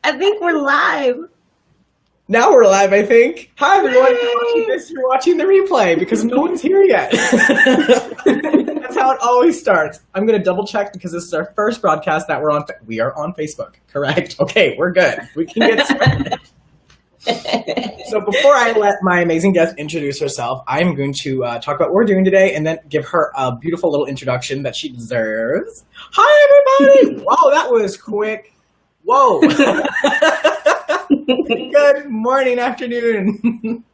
I think we're live. Now we're live, I think. Hi, everyone. If you're watching this, you're watching the replay because no one's here yet. That's how it always starts. I'm going to double check because this is our first broadcast that we're on. We are on Facebook, correct? Okay, we're good. We can get started. So before I let my amazing guest introduce herself, I'm going to talk about what we're doing today and then give her a beautiful little introduction that she deserves. Hi, everybody. Wow, that was quick. Whoa. Good morning, afternoon.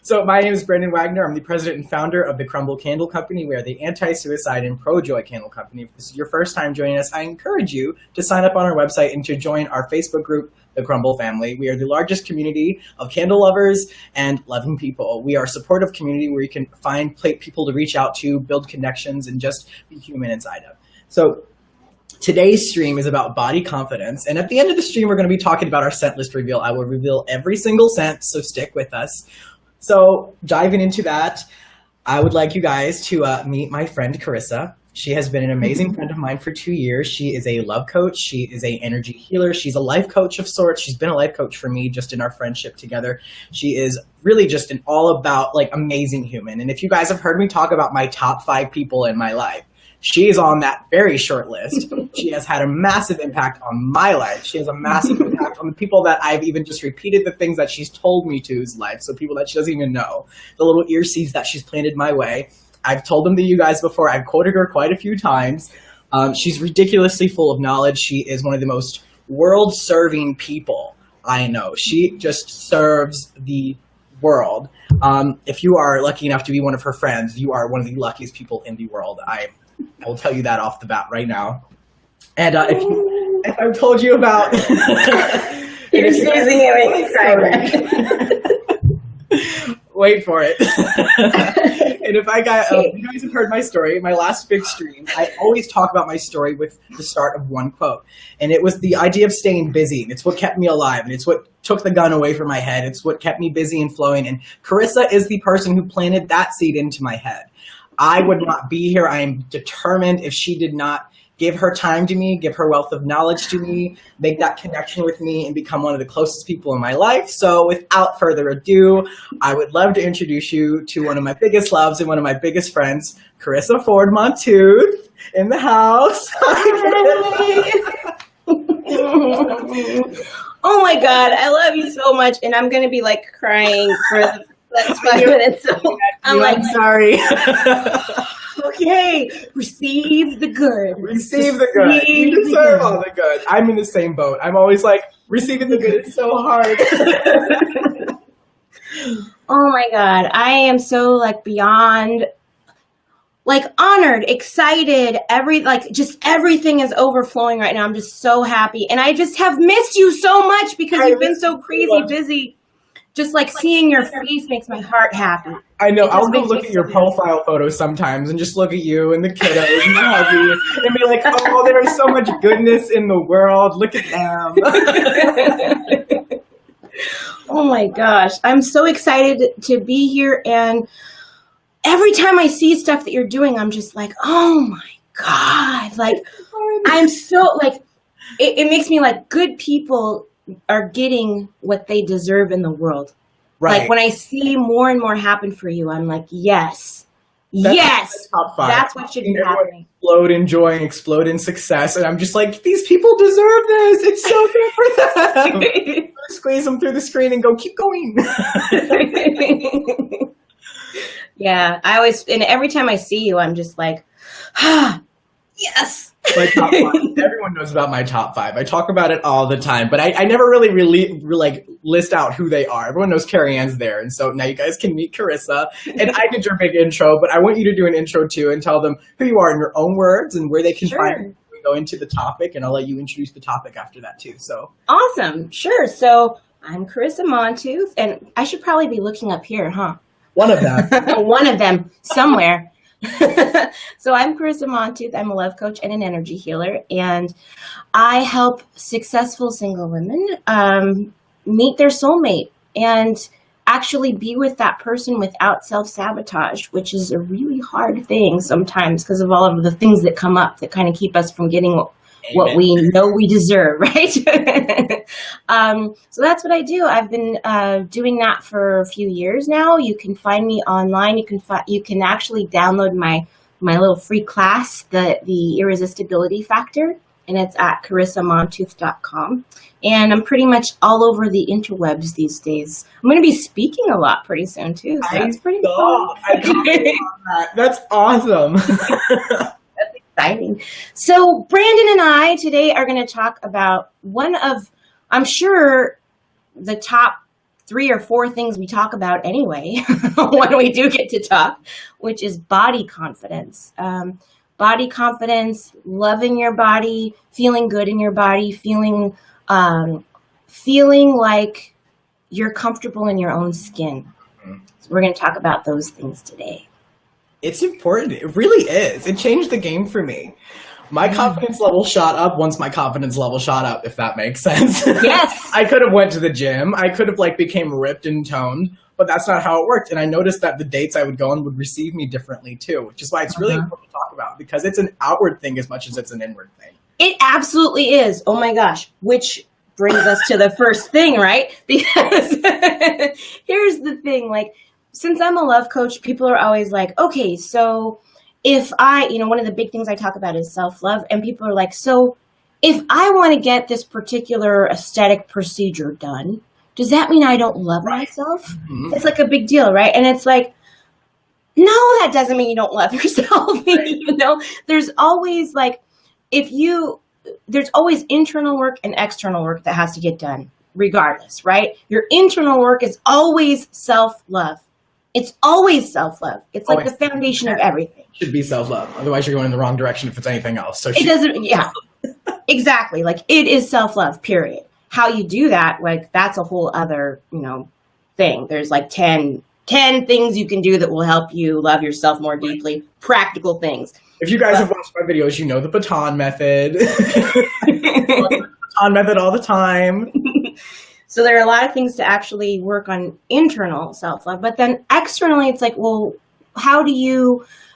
So my name is Brendan Wagner. I'm the president and founder of the Crumble Candle Company. We are the anti-suicide and pro-joy candle company. If this is your first time joining us, I encourage you to sign up on our website and to join our Facebook group, the Crumble Family. We are the largest community of candle lovers and loving people. We are a supportive community where you can find people to reach out to, build connections, and just be human inside of. So today's stream is about body confidence, and at the end of the stream, we're going to be talking about our scent list reveal. I will reveal every single scent, so stick with us. So diving into that, I would like you guys to meet my friend Carisa. She has been an amazing friend of mine for 2 years. She is a love coach. She is an energy healer. She's a life coach of sorts. She's been a life coach for me just in our friendship together. She is really just an all about amazing human. And if you guys have heard me talk about my top 5 people in my life, she's on that very short list. She has had a massive impact on my life. She has a massive impact on the people that I've even just repeated the things that she's told me to's life. So people that she doesn't even know. The little ear seeds that she's planted my way. I've told them to you guys before. I've quoted her quite a few times. She's ridiculously full of knowledge. She is one of the most world-serving people I know. She just serves the world. If you are lucky enough to be one of her friends, you are one of the luckiest people in the world. I will tell you that off the bat right now. And if I've told you about... You're sneezing at me. Wait for it. And if you guys have heard my story, my last big stream, I always talk about my story with the start of one quote. And it was the idea of staying busy. It's what kept me alive. And it's what took the gun away from my head. It's what kept me busy and flowing. And Carisa is the person who planted that seed into my head. I would not be here. I am determined if she did not give her time to me, give her wealth of knowledge to me, make that connection with me, and become one of the closest people in my life. So without further ado, I would love to introduce you to one of my biggest loves and one of my biggest friends, Carisa Montooth, in the house. Oh my God, I love you so much. And I'm going to be crying for the next 5 minutes. So I'm sorry. Okay, receive the good. Receive the good. You deserve all the good. I'm in the same boat. I'm always receiving the good is so hard. Oh my God, I am so beyond honored, excited, just everything is overflowing right now. I'm just so happy. And I just have missed you so much because you've been so crazy busy. Just seeing your face makes my heart happy. I know. I'll go look at your profile photos sometimes and just look at you and the kiddos and the hubby and be like, oh, there is so much goodness in the world. Look at them. Oh my gosh. I'm so excited to be here. And every time I see stuff that you're doing, I'm just oh my God. I'm so it makes me good people are getting what they deserve in the world. Right. When I see more and more happen for you, I'm yes. Yes. Top 5. That's what should be happening. Explode in joy and explode in success. And I'm just these people deserve this. It's so good for them. Squeeze them through the screen and go, keep going. Yeah. And every time I see you, I'm just yes. My top 5. Everyone knows about my top 5. I talk about it all the time, but I never really list out who they are. Everyone knows Carrie Ann's there, and so now you guys can meet Carisa. And I did your big intro, but I want you to do an intro too and tell them who you are in your own words and where they can find you. We go into the topic, and I'll let you introduce the topic after that too. So awesome, sure. So I'm Carisa Montooth, and I should probably be looking up here, huh? One of them. One of them somewhere. So I'm Carisa Montooth. I'm a love coach and an energy healer, and I help successful single women meet their soulmate and actually be with that person without self-sabotage, which is a really hard thing sometimes because of all of the things that come up that kind of keep us from getting what we know we deserve, right? So that's what I do. I've been doing that for a few years now. You can find me online. You can actually download my little free class, the Irresistibility Factor, and it's at CarisaMontooth.com. And I'm pretty much all over the interwebs these days. I'm going to be speaking a lot pretty soon too. So that's pretty cool. That's awesome. That's exciting. So Brandon and I today are going to talk about one of, I'm sure, the top 3 or 4 things we talk about anyway when we do get to talk, which is body confidence. Body confidence, loving your body, feeling good in your body, feeling like you're comfortable in your own skin. So we're going to talk about those things today. It's important. It really is. It changed the game for me. My confidence level shot up once my confidence level shot up, if that makes sense. Yes. I could have went to the gym. I could have became ripped and toned, but that's not how it worked. And I noticed that the dates I would go on would receive me differently too, which is why it's really important to talk about, because it's an outward thing as much as it's an inward thing. It absolutely is. Oh my gosh. Which brings us to the first thing, right? Because here's the thing, since I'm a love coach, people are always like, okay, so if one of the big things I talk about is self-love, and people are like, so if I want to get this particular aesthetic procedure done, does that mean I don't love myself? Mm-hmm. It's a big deal, right? And it's like, no, that doesn't mean you don't love yourself. There's always there's always internal work and external work that has to get done regardless, right? Your internal work is always self-love. It's always self-love. It's the foundation of everything. Should be self-love. Otherwise you're going in the wrong direction if it's anything else. So it doesn't, yeah, exactly. It is self-love, period. How you do that, that's a whole other, thing. There's 10 things you can do that will help you love yourself more deeply. Practical things. If you guys have watched my videos, you know the baton method. The baton method all the time. So there are a lot of things to actually work on internal self-love, but then externally it's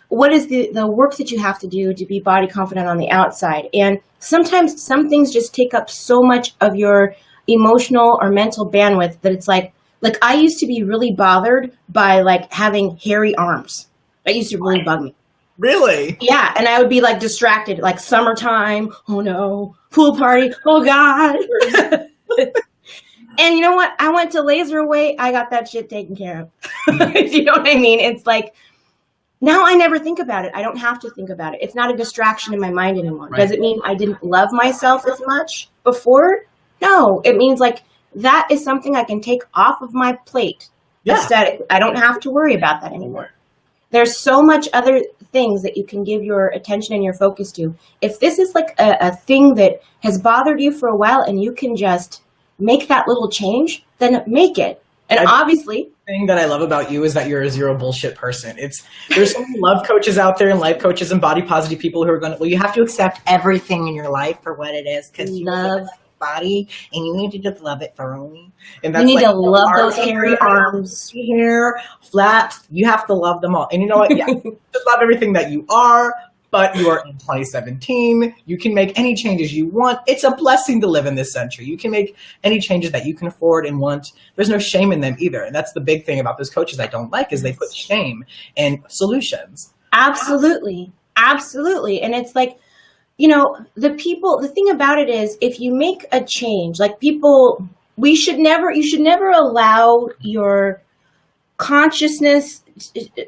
what is the work that you have to do to be body confident on the outside? And sometimes some things just take up so much of your emotional or mental bandwidth that it's like I used to be really bothered by having hairy arms. That used to really bug me. Really? Yeah, and I would be distracted, summertime, oh no, pool party, oh God. And you know what? I went to Laser Away, I got that shit taken care of. You know what I mean? It's now I never think about it. I don't have to think about it. It's not a distraction in my mind anymore. Right. Does it mean I didn't love myself as much before? No, it means that is something I can take off of my plate. Yeah. Aesthetic. I don't have to worry about that anymore. There's so much other things that you can give your attention and your focus to. If this is a thing that has bothered you for a while and you can just make that little change, then make it. And obviously, the thing that I love about you is that you're a zero bullshit person. There's so many love coaches out there and life coaches and body positive people who are going to, you have to accept everything in your life for what it is, because you love body and you need to just love it thoroughly. And that's you need to love those hairy arms, hair, flaps. You have to love them all. And you know what? Yeah, just love everything that you are. But you are in 2017. You can make any changes you want. It's a blessing to live in this century. You can make any changes that you can afford and want. There's no shame in them either. And that's the big thing about those coaches I don't like, is they put shame in solutions. Absolutely. Absolutely. And it's the thing about it is, if you make a change, you should never allow your consciousness,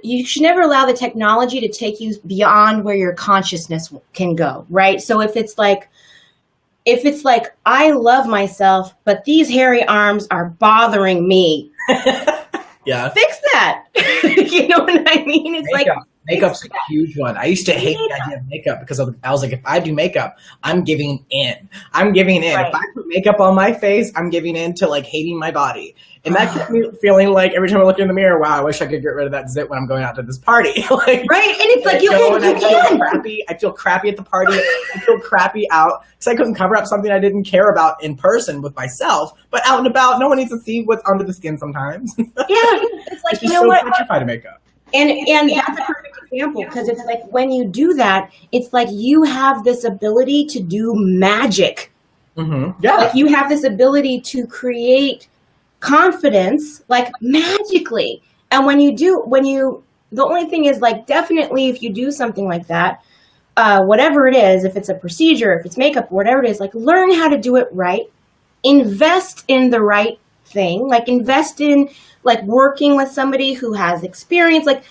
you should never allow the technology to take you beyond where your consciousness can go, right? So if it's I love myself, but these hairy arms are bothering me. Yeah. Fix that. You know what I mean? It's Makeup's a huge one. I used to hate the idea of makeup because I was like, if I do makeup, I'm giving in. Right. If I put makeup on my face, I'm giving in to hating my body. And that kept me feeling every time I look in the mirror, wow, I wish I could get rid of that zit when I'm going out to this party. Right. And it's you can. I feel crappy at the party. I feel crappy out because I couldn't cover up something I didn't care about in person with myself. But out and about, no one needs to see what's under the skin sometimes. Yeah. It's you know what? Petrified of makeup. And that's a perfect example, because it's when you do that, it's you have this ability to do magic Yeah. Like you have this ability to create confidence like magically. And the only thing is like, definitely if you do something like that, whatever it is, if it's a procedure, if it's makeup, whatever it is, like learn how to do it right. Invest in the right thing, like invest in like working with somebody who has experience. Like,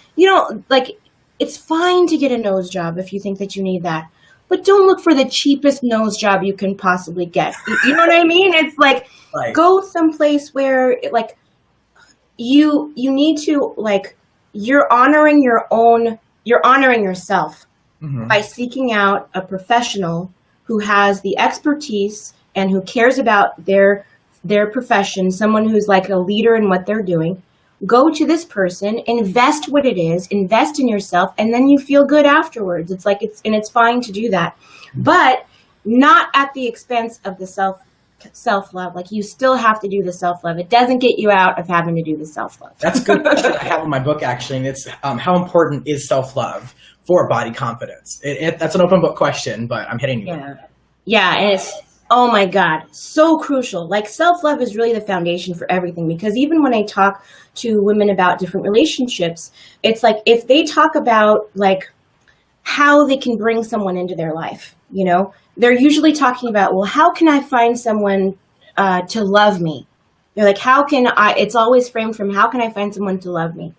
like it's fine to get a nose job if you think that you need that, but don't look for the cheapest nose job you can possibly get. You know what I mean? It's like, right. Go someplace where like you need to, like, you're honoring yourself by seeking out a professional who has the expertise and who cares about their profession, someone who's like a leader in what they're doing. Go to this person, invest what it is, invest in yourself, and then you feel good afterwards. It's like it's fine to do that, but not at the expense of the self-love. Like you still have to do the self-love. It doesn't get you out of having to do the self-love. That's a good question I have in my book, actually, and it's how important is self-love for body confidence? That's an open book question, but I'm hitting you. Yeah, and it's, oh my God, so crucial. Like self-love is really the foundation for everything, because even when I talk to women about different relationships, it's like if they talk about like how they can bring someone into their life, they're usually talking about, well, how can I find someone to love me? They're like, it's always framed from how can I find someone to love me?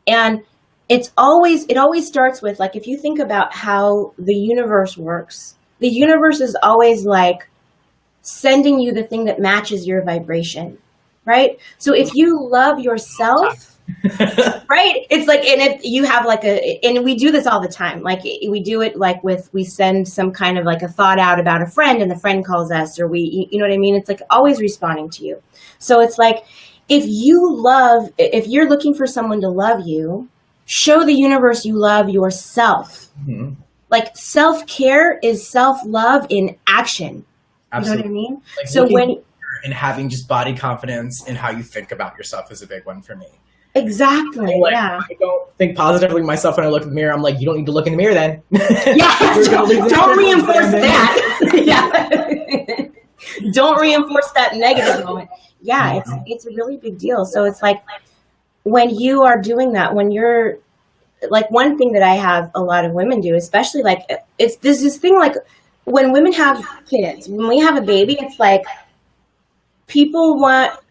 And it always starts with, like, if you think about how the universe works, the universe is always like sending you the thing that matches your vibration, right? So if you love yourself, right? It's like, and if you have like and we do this all the time. Like we do it like we send some kind of like a thought out about a friend and the friend calls us, or you know what I mean? It's like always responding to you. So it's like, if you're looking for someone to love you, show the universe you love yourself. Like self-care is self-love in action. Absolutely. You know what I mean? Like so and having just body confidence in how you think about yourself is a big one for me. Exactly. Like, yeah. I don't think positively of myself when I look in the mirror. I'm like, you don't need to look in the mirror then. Yeah. Don't reinforce that. Yeah. Don't reinforce that negative moment. Yeah, it's a really big deal. So it's like when you are doing that, when you're like, one thing that I have a lot of women do, especially like there's this thing, like when women have kids, when we have a baby, it's like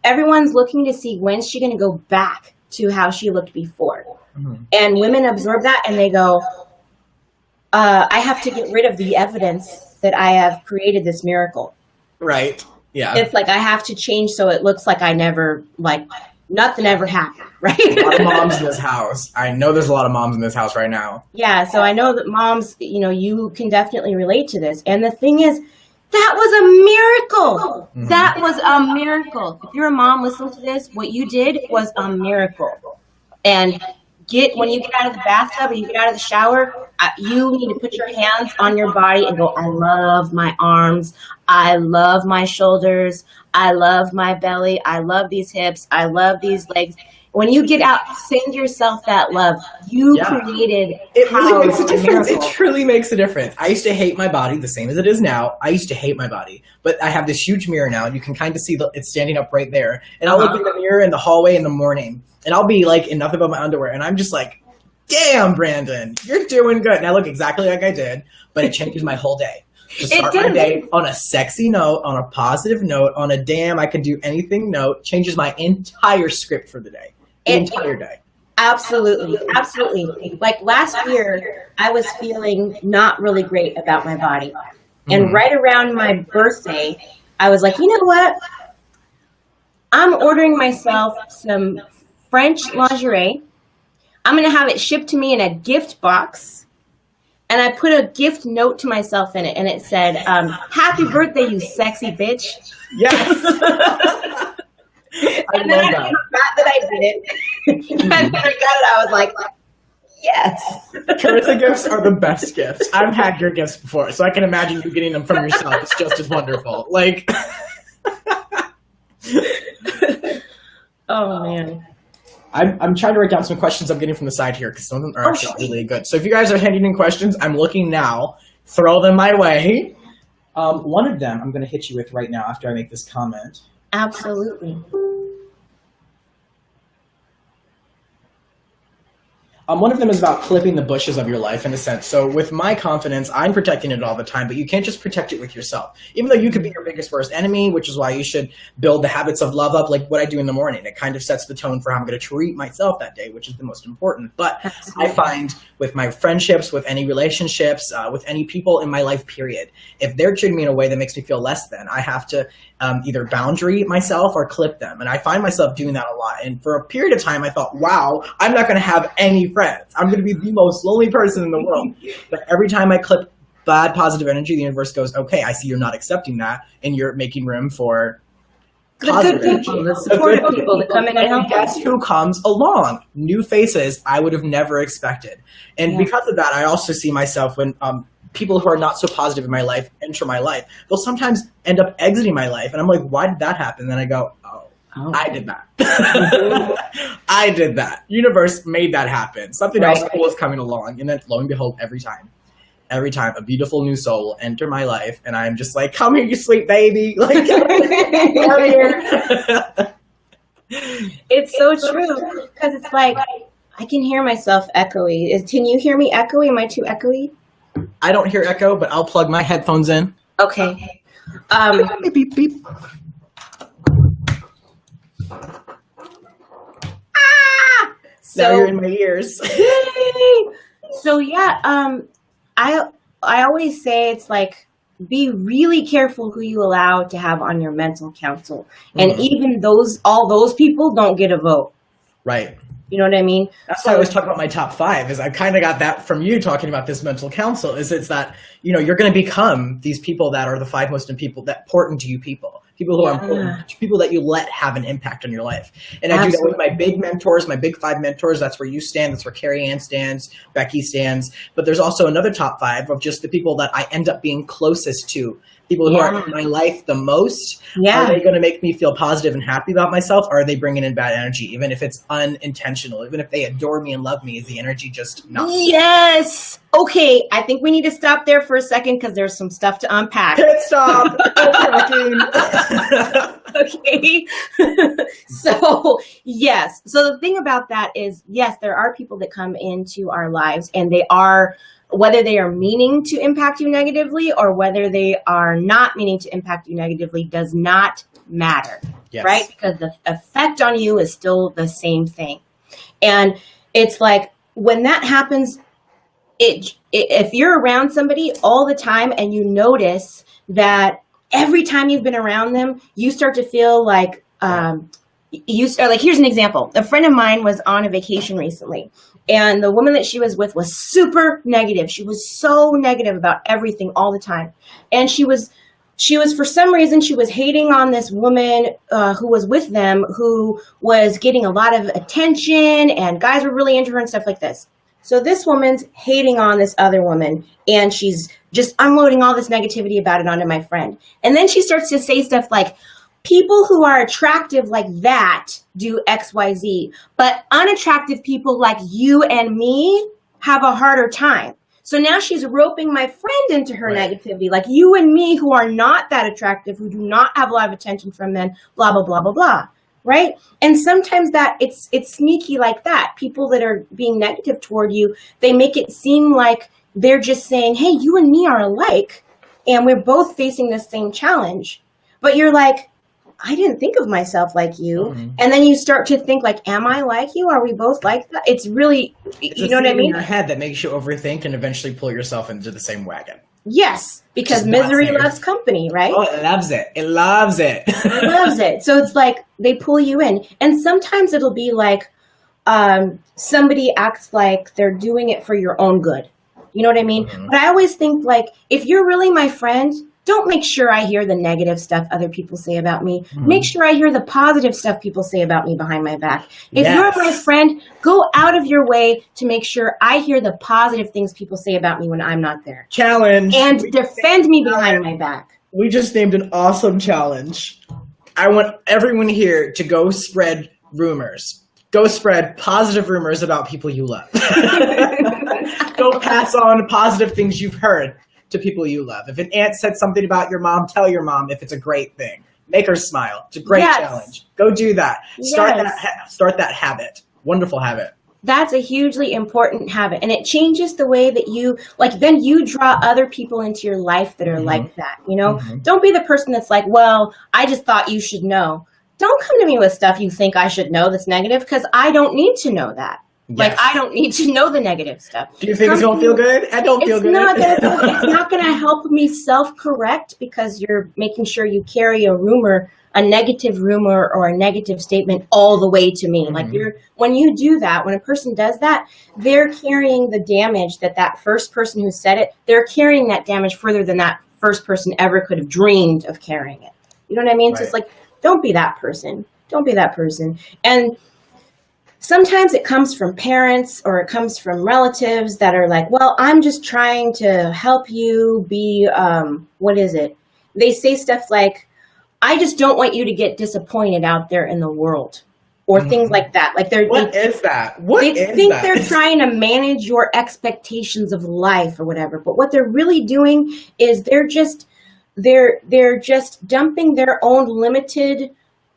everyone's looking to see when's she going to go back to how she looked before. And women absorb that and they go, I have to get rid of the evidence that I have created this miracle. Right. Yeah. It's like I have to change so it looks like I never, like nothing ever happened, right? A lot of moms in this house. I know there's a lot of moms in this house right now. Yeah, so I know that moms, you can definitely relate to this. And the thing is, that was a miracle. That was a miracle. If you're a mom listening to this, what you did was a miracle. And when you get out of the bathtub or you get out of the shower, you need to put your hands on your body and go, I love my arms. I love my shoulders. I love my belly. I love these hips. I love these legs. When you get out, send yourself that love. You created. It really makes a difference. It truly makes a difference. I used to hate my body the same as it is now. I used to hate my body, but I have this huge mirror now, and you can kind of see it's standing up right there. And I'll look in the mirror in the hallway in the morning, and I'll be like in nothing but my underwear, and I'm just like, damn, Brandon, you're doing good. And I look exactly like I did, but it changes my whole day. To start my day on a sexy note, on a positive note, on a damn I could do anything note, changes my entire script for the day. Entire day. Absolutely. Like last year, I was feeling not really great about my body. And right around my birthday, I was like, you know what? I'm ordering myself some French lingerie. I'm going to have it shipped to me in a gift box. And I put a gift note to myself in it. And it said, happy birthday, you sexy bitch. Yes. And then I forgot that I did it. And then I got it. I was like, yes. Carisa gifts are the best gifts. I've had your gifts before, so I can imagine you getting them from yourself. It's just as wonderful. Like, oh man. I'm trying to write down some questions I'm getting from the side here because some of them are actually really good. So if you guys are handing in questions, I'm looking now. Throw them my way. One of them I'm going to hit you with right now after I make this comment. Absolutely. One of them is about clipping the bushes of your life, in a sense. So with my confidence, I'm protecting it all the time, but you can't just protect it with yourself. Even though you could be your biggest worst enemy, which is why you should build the habits of love up, like what I do in the morning. It kind of sets the tone for how I'm going to treat myself that day, which is the most important. But I find with my friendships, with any relationships, with any people in my life, period, if they're treating me in a way that makes me feel less than, I have to either boundary myself or clip them. And I find myself doing that a lot. And for a period of time, I thought, wow, I'm not going to have any friends. I'm going to be the most lonely person in the world. But every time I clip bad positive energy, the universe goes, okay, I see you're not accepting that, and you're making room for the good people, the supportive people that come in and help. Guess who comes along? New faces I would have never expected. And because of that, I also see myself when people who are not so positive in my life enter my life. They'll sometimes end up exiting my life. And I'm like, why did that happen? And then I go, I did that. I did that. Universe made that happen. Something else cool is coming along. And then lo and behold, every time a beautiful new soul will enter my life. And I'm just like, come here, you sweet baby. Like, come here. It's so true. Because it's like, I can hear myself echoey. Can you hear me echoey? Am I too echoey? I don't hear echo, but I'll plug my headphones in. Okay. Beep, beep, beep. So, now you're in my ears. So yeah, I always say it's like, be really careful who you allow to have on your mental council, and even all those people don't get a vote. Right. You know what I mean? That's why I always talk about my top 5, is I kind of got that from you talking about this mental council, is it's that, you're going to become these people that are the 5 most important to you people who are important, people that you let have an impact on your life. And I do that with my big mentors, my big 5 mentors. That's where you stand. That's where Carrie Ann stands, Becky stands. But there's also another top 5 of just the people that I end up being closest to. People who are in my life the most. Are they going to make me feel positive and happy about myself? Or are they bringing in bad energy? Even if it's unintentional, even if they adore me and love me, is the energy just not? Yes. Okay. I think we need to stop there for a second because there's some stuff to unpack. Pit stop. Okay. So, yes. So the thing about that is, yes, there are people that come into our lives, and they are, whether they are meaning to impact you negatively or whether they are not meaning to impact you negatively does not matter, right? Because the effect on you is still the same thing. And it's like, when that happens, if you're around somebody all the time and you notice that every time you've been around them, you start to feel like, here's an example. A friend of mine was on a vacation recently, and the woman that she was with was super negative. She was so negative about everything all the time. And she was, for some reason, she was hating on this woman who was with them, who was getting a lot of attention, and guys were really into her and stuff like this. So this woman's hating on this other woman, and she's just unloading all this negativity about it onto my friend. And then she starts to say stuff like, people who are attractive like that do X, Y, Z, but unattractive people like you and me have a harder time. So now she's roping my friend into her negativity, like you and me, who are not that attractive, who do not have a lot of attention from men, blah, blah, blah, blah, blah. Right? And sometimes that it's sneaky like that. People that are being negative toward you, they make it seem like they're just saying, hey, you and me are alike, and we're both facing the same challenge. But you're like, I didn't think of myself like you. And then you start to think like, am I like you? Are we both like that? It's really, you know what I mean? In your head that makes you overthink and eventually pull yourself into the same wagon. Yes, because misery loves company, right? Oh, it loves it. It loves it. It loves it. So it's like they pull you in. And sometimes it'll be like somebody acts like they're doing it for your own good. You know what I mean? But I always think like, if you're really my friend, don't make sure I hear the negative stuff other people say about me. Make sure I hear the positive stuff people say about me behind my back. If you're my friend, go out of your way to make sure I hear the positive things people say about me when I'm not there. Challenge. And defend me behind my back. We just named an awesome challenge. I want everyone here to go spread rumors. Go spread positive rumors about people you love. Go pass on positive things you've heard. to people you love. If an aunt said something about your mom, tell your mom if it's a great thing. Make her smile. It's a great challenge. Go do that. Start that habit. Wonderful habit. That's a hugely important habit. And it changes the way that you, like, then you draw other people into your life that are like that, you know? Don't be the person that's like, well, I just thought you should know. Don't come to me with stuff you think I should know that's negative, because I don't need to know that. Yes. Like, I don't need to know the negative stuff. Do you think it's going to feel good? I don't feel good. It's not going to help me self-correct, because you're making sure you carry a rumor, a negative rumor or a negative statement all the way to me. Like, when you do that, when a person does that, they're carrying the damage that first person who said it, they're carrying that damage further than that first person ever could have dreamed of carrying it. You know what I mean? Right. So it's like, don't be that person. Don't be that person. And sometimes it comes from parents or it comes from relatives that are like, well, I'm just trying to help you be, what is it? They say stuff like, I just don't want you to get disappointed out there in the world, or things like that. Like What is that? They think they're trying to manage your expectations of life or whatever. But what they're really doing is they're just dumping their own limited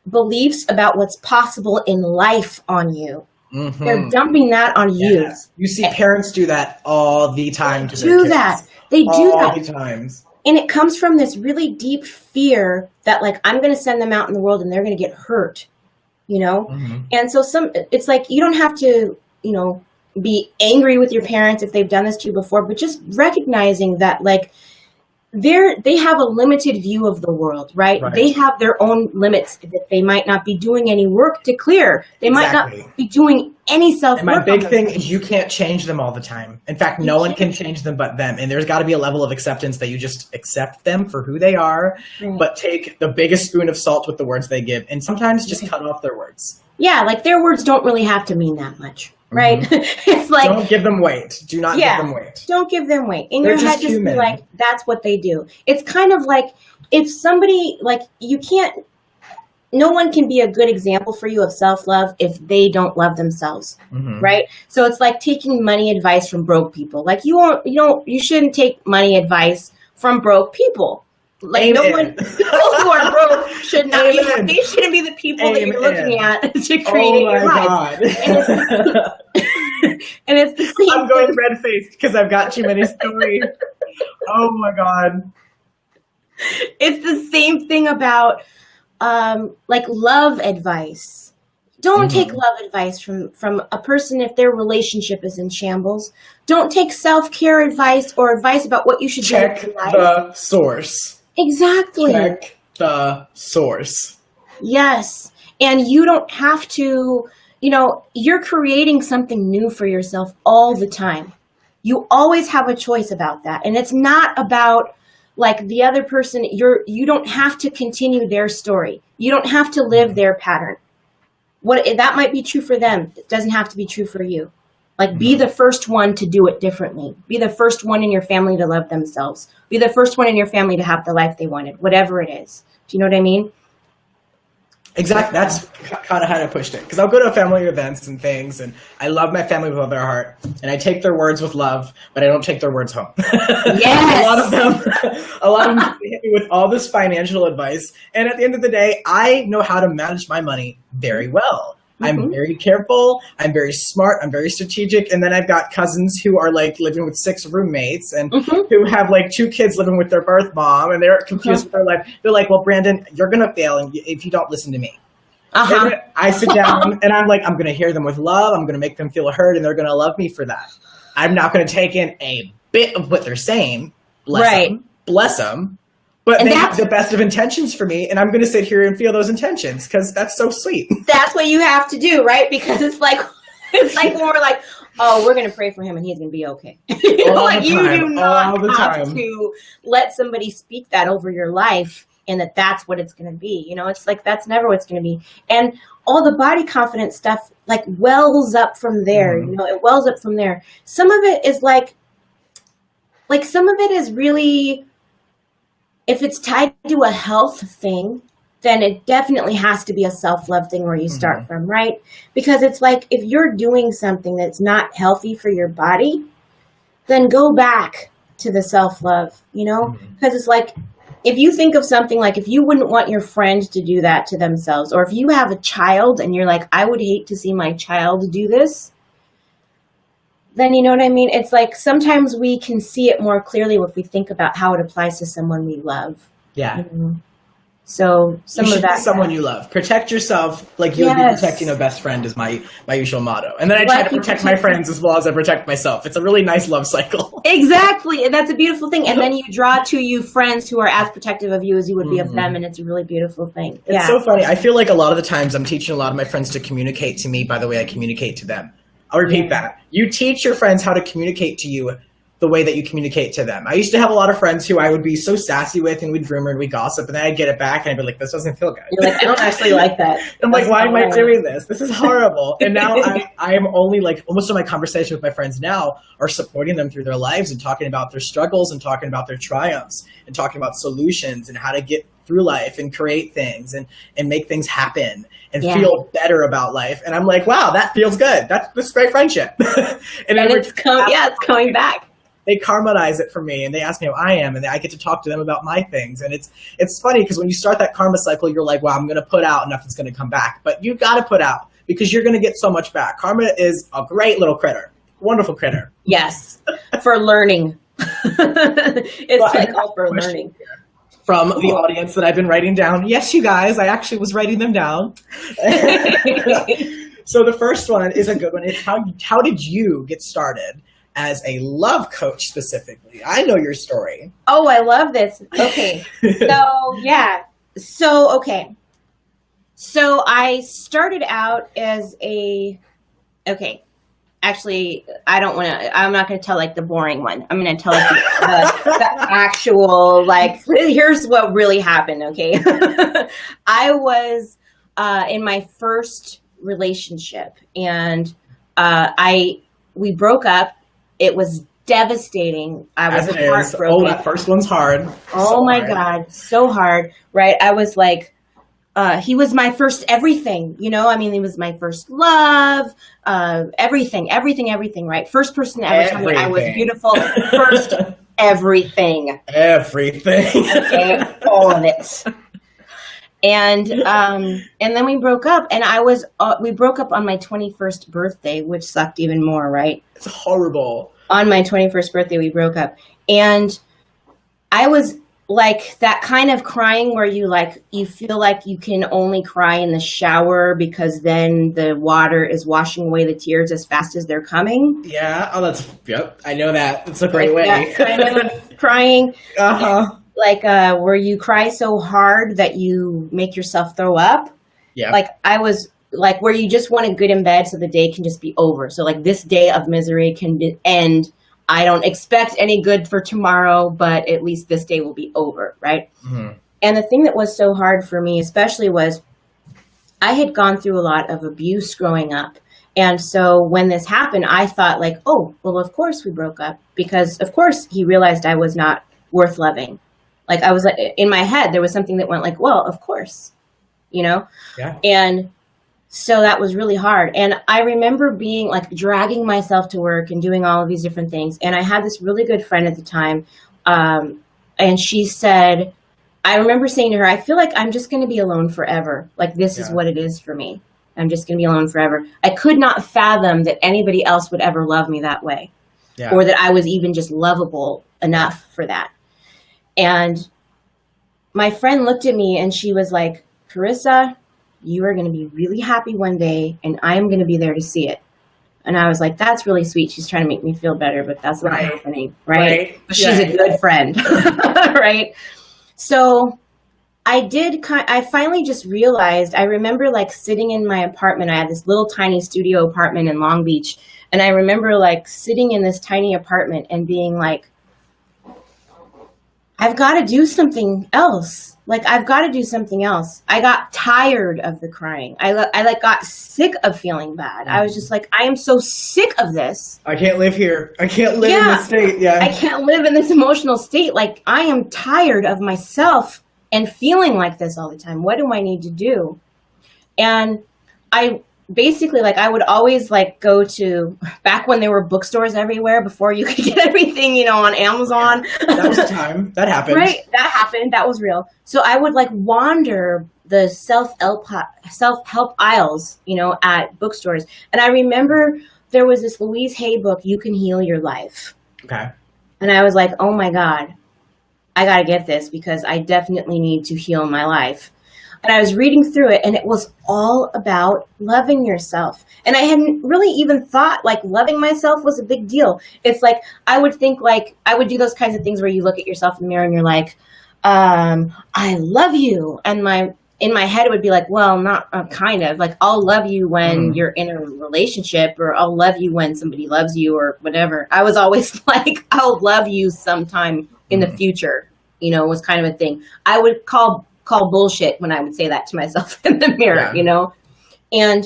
beliefs about what's possible in life on you. They're dumping that on you. You see parents do that all the time to their kids. They do that. All the times. And it comes from this really deep fear that, like, I'm going to send them out in the world and they're going to get hurt, you know? And so it's like, you don't have to, you know, be angry with your parents if they've done this to you before, but just recognizing that, like, they have a limited view of the world, right? They have their own limits that they might not be doing any work to clear. They might not be doing any self-work. And my big thing is you can't change them all the time. In fact, no one can change them but them. And there's got to be a level of acceptance that you just accept them for who they are, but take the biggest spoon of salt with the words they give. And sometimes just cut off their words. Yeah, like their words don't really have to mean that much. Right? It's like, don't give them weight. Do not give them weight. Don't give them weight. In your head, just be like, that's what they do. It's kind of like, if somebody, like, no one can be a good example for you of self-love if they don't love themselves. Right? So it's like taking money advice from broke people. Like, you shouldn't take money advice from broke people. Like, no one, people who are broke should not be, they shouldn't be the people that you're looking at to create your life. And it's the same I'm going red-faced because I've got too many stories. Oh my God. It's the same thing about, like, love advice. Don't take love advice from a person if their relationship is in shambles. Don't take self-care advice or advice about what you should do in life. Check the source. Exactly. Check the source. Yes. And you don't have to, you know, you're creating something new for yourself all the time. You always have a choice about that. And it's not about, like, the other person, you don't have to continue their story. You don't have to live their pattern. That might be true for them. It doesn't have to be true for you. Like, be the first one to do it differently. Be the first one in your family to love themselves. Be the first one in your family to have the life they wanted, whatever it is. Do you know what I mean? Exactly. That's kind of how I pushed it. Because I'll go to family events and things, and I love my family with all their heart. And I take their words with love, but I don't take their words home. Yes! a lot of them hit me with all this financial advice. And at the end of the day, I know how to manage my money very well. I'm very careful. I'm very smart. I'm very strategic. And then I've got cousins who are, like, living with 6 roommates and who have, like, 2 kids living with their birth mom, and they're confused with their life. They're like, well, Brandon, you're going to fail if you don't listen to me. And I sit down and I'm like, I'm going to hear them with love. I'm going to make them feel heard, and they're going to love me for that. I'm not going to take in a bit of what they're saying. Bless them. But they have the best of intentions for me, and I'm going to sit here and feel those intentions because that's so sweet. That's what you have to do, right? Because it's like when we're like, oh, we're going to pray for him and he's going to be okay. You know, like, you do not have to let somebody speak that over your life and that's what it's going to be. You know, it's like, that's never what it's going to be. And all the body confidence stuff, like, wells up from there. You know, it wells up from there. Some of it is like some of it is really, if it's tied to a health thing, then it definitely has to be a self-love thing where you start from, right? Because it's like, if you're doing something that's not healthy for your body, then go back to the self-love, you know? Because it's like, if you think of something like, if you wouldn't want your friend to do that to themselves, or if you have a child and you're like, I would hate to see my child do this, then you know what I mean? It's like sometimes we can see it more clearly if we think about how it applies to someone we love. Yeah. You know? So some you of that. Someone you love. Protect yourself like you would be protecting a best friend is my usual motto. And then I try to protect my friends as well as I protect myself. It's a really nice love cycle. Exactly. And that's a beautiful thing. And then you draw to you friends who are as protective of you as you would be of them. And it's a really beautiful thing. It's so funny. I feel like a lot of the times I'm teaching a lot of my friends to communicate to me by the way I communicate to them. I'll repeat that. You teach your friends how to communicate to you the way that you communicate to them. I used to have a lot of friends who I would be so sassy with and we'd rumor and we'd gossip and then I'd get it back and I'd be like, this doesn't feel good. You're like, I don't actually like that. I'm like, why am I doing this? This is horrible. And now I am only like, most of my conversations with my friends now are supporting them through their lives and talking about their struggles and talking about their triumphs and talking about solutions and how to get through life and create things and make things happen and feel better about life. And I'm like, wow, that feels good. That's great friendship. and it's coming back. They karmatize it for me and they ask me how I am and I get to talk to them about my things. And it's funny because when you start that karma cycle, you're like, wow, I'm going to put out and nothing's going to come back. But you got to put out because you're going to get so much back. Karma is a great little critter. Wonderful critter. Yes. For learning. It's like all for learning. From the audience that I've been writing down. Yes, you guys, I actually was writing them down. So the first one is a good one. It's how did you get started as a love coach specifically? I know your story. Oh, I love this. Okay. So I started out as actually, I'm not going to tell like the boring one. I'm going to tell the actual, like, here's what really happened. Okay. I was in my first relationship and we broke up. It was devastating. I was heartbroken. Oh, that first one's hard. Oh my God. So hard. Right. I was like, he was my first everything, you know, I mean, he was my first love, everything, right? First person to ever tell me I was beautiful. First everything. Okay, all of it. And then we broke up and we broke up on my 21st birthday, which sucked even more, right? It's horrible. On my 21st birthday, we broke up and I was like that kind of crying where you feel like you can only cry in the shower because then the water is washing away the tears as fast as they're coming. Yeah. Oh, yep. I know that. It's a great way. That kind of crying. Like where you cry so hard that you make yourself throw up. Yeah. Like I was like where you just want to get in bed so the day can just be over. So like this day of misery can end. I don't expect any good for tomorrow, but at least this day will be over, right? Mm-hmm. And the thing that was so hard for me especially was I had gone through a lot of abuse growing up. And so when this happened, I thought like, oh, well, of course we broke up because of course he realized I was not worth loving. Like I was like, in my head, there was something that went like, well, of course, you know? Yeah. And so that was really hard. And I remember being like dragging myself to work and doing all of these different things. And I had this really good friend at the time. And she said, I remember saying to her, I feel like I'm just going to be alone forever. Like this is what it is for me. I'm just going to be alone forever. I could not fathom that anybody else would ever love me that way or that I was even just lovable enough for that. And my friend looked at me and she was like, Carisa, you are going to be really happy one day and I'm going to be there to see it. And I was like, that's really sweet. She's trying to make me feel better, but that's not happening. Right. But she's a good friend. Right. So I finally just realized, I remember like sitting in my apartment. I had this little tiny studio apartment in Long Beach. And I remember like sitting in this tiny apartment and being like, I've got to do something else. Like, I've got to do something else. I got tired of the crying. I got sick of feeling bad. I was just like, I am so sick of this. I can't live here. I can't live in this state. Yeah. I can't live in this emotional state. Like, I am tired of myself and feeling like this all the time. What do I need to do? And I basically, like, I would always like go to, back when there were bookstores everywhere before you could get everything, you know, on Amazon. That was a time. That happened. Right. That happened. That was real. So I would like wander the self-help aisles, you know, at bookstores. And I remember there was this Louise Hay book, You Can Heal Your Life. Okay. And I was like, oh my God, I got to get this because I definitely need to heal my life. And I was reading through it, and it was all about loving yourself. And I hadn't really even thought like loving myself was a big deal. It's like, I would think like, I would do those kinds of things where you look at yourself in the mirror and you're like, I love you. And in my head, it would be like, well, not kind of like, I'll love you when you're in a relationship, or I'll love you when somebody loves you, or whatever. I was always like, I'll love you sometime in the future, you know, was kind of a thing. I would call bullshit when I would say that to myself in the mirror, you know? And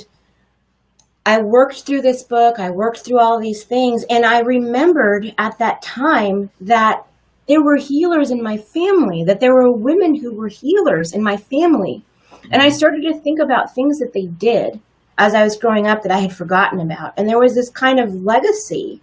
I worked through this book. I worked through all these things. And I remembered at that time that there were healers in my family, that there were women who were healers in my family. And I started to think about things that they did as I was growing up that I had forgotten about. And there was this kind of legacy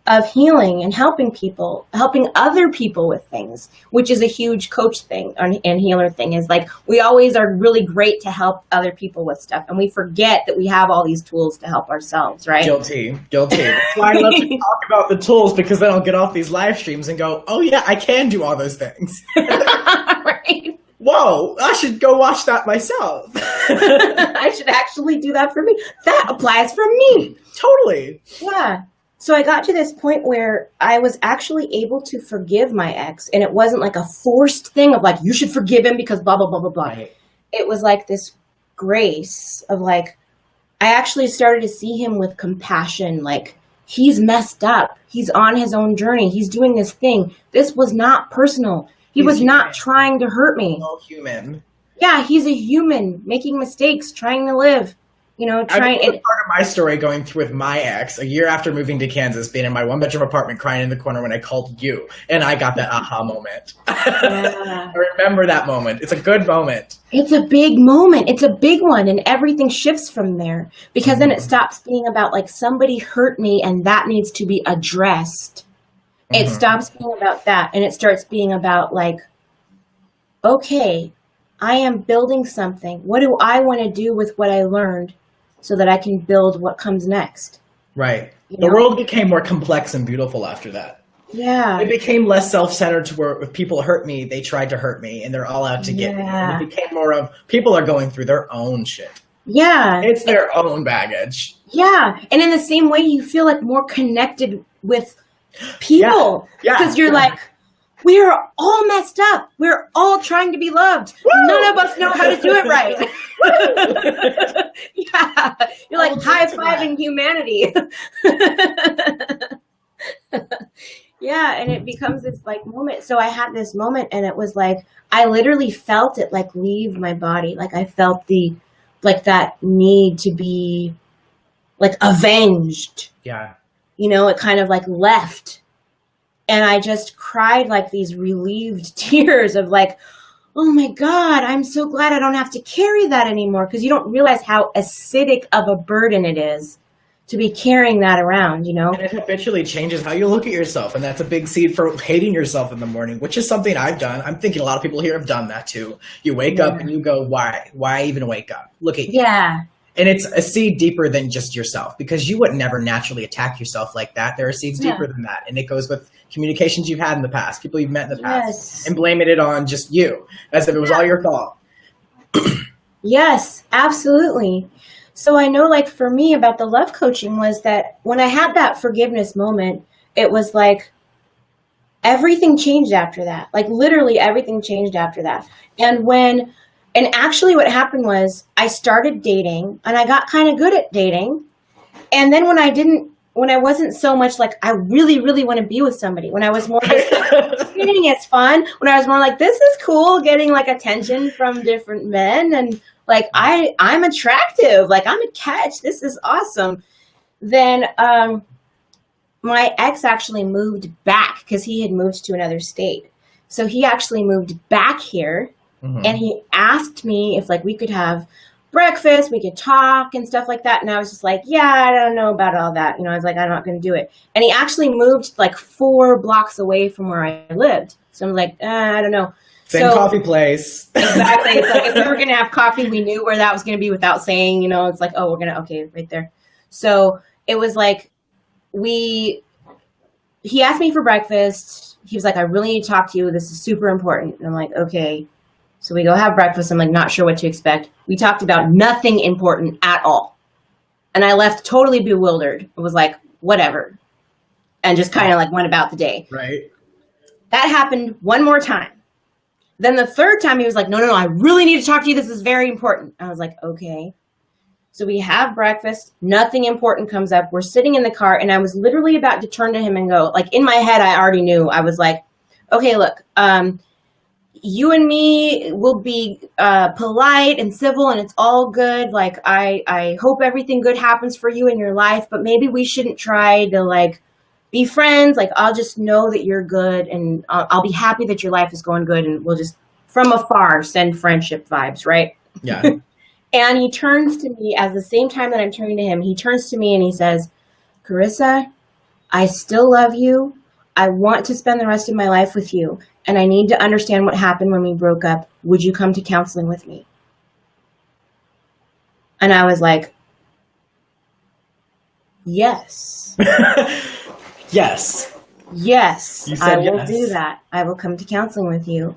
of healing and helping people, helping other people with things, which is a huge coach thing and healer thing, is like, we always are really great to help other people with stuff. And we forget that we have all these tools to help ourselves, right? Guilty. That's why I love to talk about the tools, because then I'll get off these live streams and go, oh yeah, I can do all those things. Right. Whoa, I should go watch that myself. I should actually do that for me. That applies for me. Totally. Yeah. So I got to this point where I was actually able to forgive my ex, and it wasn't like a forced thing of like, you should forgive him because blah, blah, blah, blah, blah. Right. It was like this grace of like, I actually started to see him with compassion. Like, he's messed up. He's on his own journey. He's doing this thing. This was not personal. He was not trying to hurt me. All human. Yeah, he's a human making mistakes, trying to live. You know, trying. Part of my story going through with my ex, a year after moving to Kansas, being in my one-bedroom apartment, crying in the corner when I called you, and I got that aha moment. Yeah. I remember that moment. It's a good moment. It's a big moment. It's a big one, and everything shifts from there, because then it stops being about like, somebody hurt me and that needs to be addressed. It stops being about that, and it starts being about like, okay, I am building something. What do I want to do with what I learned, so that I can build what comes next? Right. The world became more complex and beautiful after that. Yeah. It became less self-centered, to where if people hurt me, they tried to hurt me and they're all out to get me. And it became more of, people are going through their own shit. Yeah. It's their own baggage. Yeah. And in the same way, you feel like more connected with people. Yeah. Because you're like, we are all messed up. We're all trying to be loved. Woo! None of us know how to do it right. Yeah. You're like high-fiving humanity. Yeah, and it becomes this like moment. So I had this moment, and it was like, I literally felt it like leave my body. Like I felt like that need to be like avenged. Yeah. You know, it kind of like left. And I just cried like these relieved tears of like, oh my God, I'm so glad I don't have to carry that anymore. Because you don't realize how acidic of a burden it is to be carrying that around, you know? And it habitually changes how you look at yourself. And that's a big seed for hating yourself in the morning, which is something I've done. I'm thinking a lot of people here have done that too. You wake up and you go, why? Why even wake up? Look at you. Yeah. And it's a seed deeper than just yourself, because you would never naturally attack yourself like that. There are seeds deeper than that. And it goes with communications you've had in the past, people you've met in the past, and blaming it on just you as if it was all your fault. Yes, absolutely. So I know, like, for me about the love coaching was that when I had that forgiveness moment, it was like everything changed after that. Like literally everything changed after that. And actually what happened was I started dating, and I got kind of good at dating. And then when I wasn't so much like, I really, really want to be with somebody, when I was more just like, it's fun, when I was more like, this is cool, getting like attention from different men, and like, I'm attractive, like I'm a catch, this is awesome. Then my ex actually moved back because he had moved to another state. So he actually moved back here. And he asked me if like we could have breakfast, we could talk and stuff like that. And I was just like, yeah, I don't know about all that. I was like, I'm not going to do it. And he actually moved like 4 blocks away from where I lived. So I'm like, I don't know. Same coffee place. Exactly. It's like if we were going to have coffee, we knew where that was going to be without saying, it's like, oh, we're going to, okay, right there. So it was like, he asked me for breakfast. He was like, I really need to talk to you. This is super important. And I'm like, okay. So we go have breakfast. I'm like, not sure what to expect. We talked about nothing important at all. And I left totally bewildered. It was like, whatever. And just kind of like went about the day. Right. That happened one more time. Then the third time he was like, no, I really need to talk to you. This is very important. I was like, okay. So we have breakfast. Nothing important comes up. We're sitting in the car, and I was literally about to turn to him and go, like in my head, I already knew. I was like, okay, look, you and me will be polite and civil, and it's all good. Like, I hope everything good happens for you in your life, but maybe we shouldn't try to like be friends. Like, I'll just know that you're good, and I'll be happy that your life is going good, and we'll just from afar send friendship vibes, right? Yeah. And he turns to me at the same time that I'm turning to him. He turns to me and he says, Carisa, I still love you. I want to spend the rest of my life with you. And I need to understand what happened when we broke up. Would you come to counseling with me? And I was like, yes. Yes. Yes, You said I will do that. I will come to counseling with you.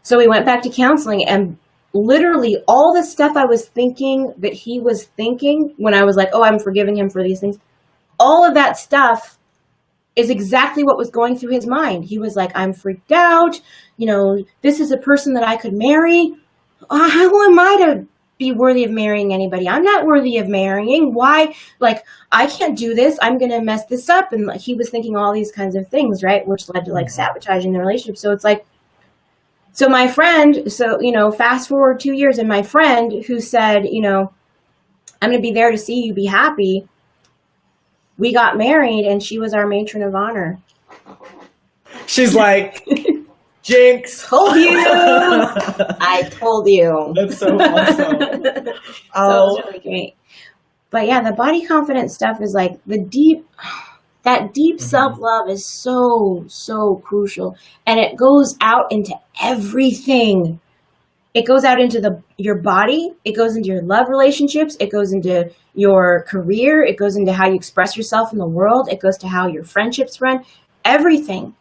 So we went back to counseling, and literally all the stuff I was thinking that he was thinking when I was like, oh, I'm forgiving him for these things. All of that stuff is exactly what was going through his mind. He was like, I'm freaked out. This is a person that I could marry. How am I to be worthy of marrying anybody? I'm not worthy of marrying. Why? Like, I can't do this. I'm going to mess this up. And he was thinking all these kinds of things, right? Which led to like sabotaging the relationship. So it's like, so my friend, fast forward 2 years, and my friend who said, I'm going to be there to see you be happy. We got married, and she was our matron of honor. She's like, jinx. Told you. I told you. That's so awesome. So it was really great. But yeah, the body confidence stuff is like that deep self-love is so, so crucial. And it goes out into everything. It goes out into your body. It goes into your love relationships. It goes into your career. It goes into how you express yourself in the world. It goes to how your friendships run. Everything.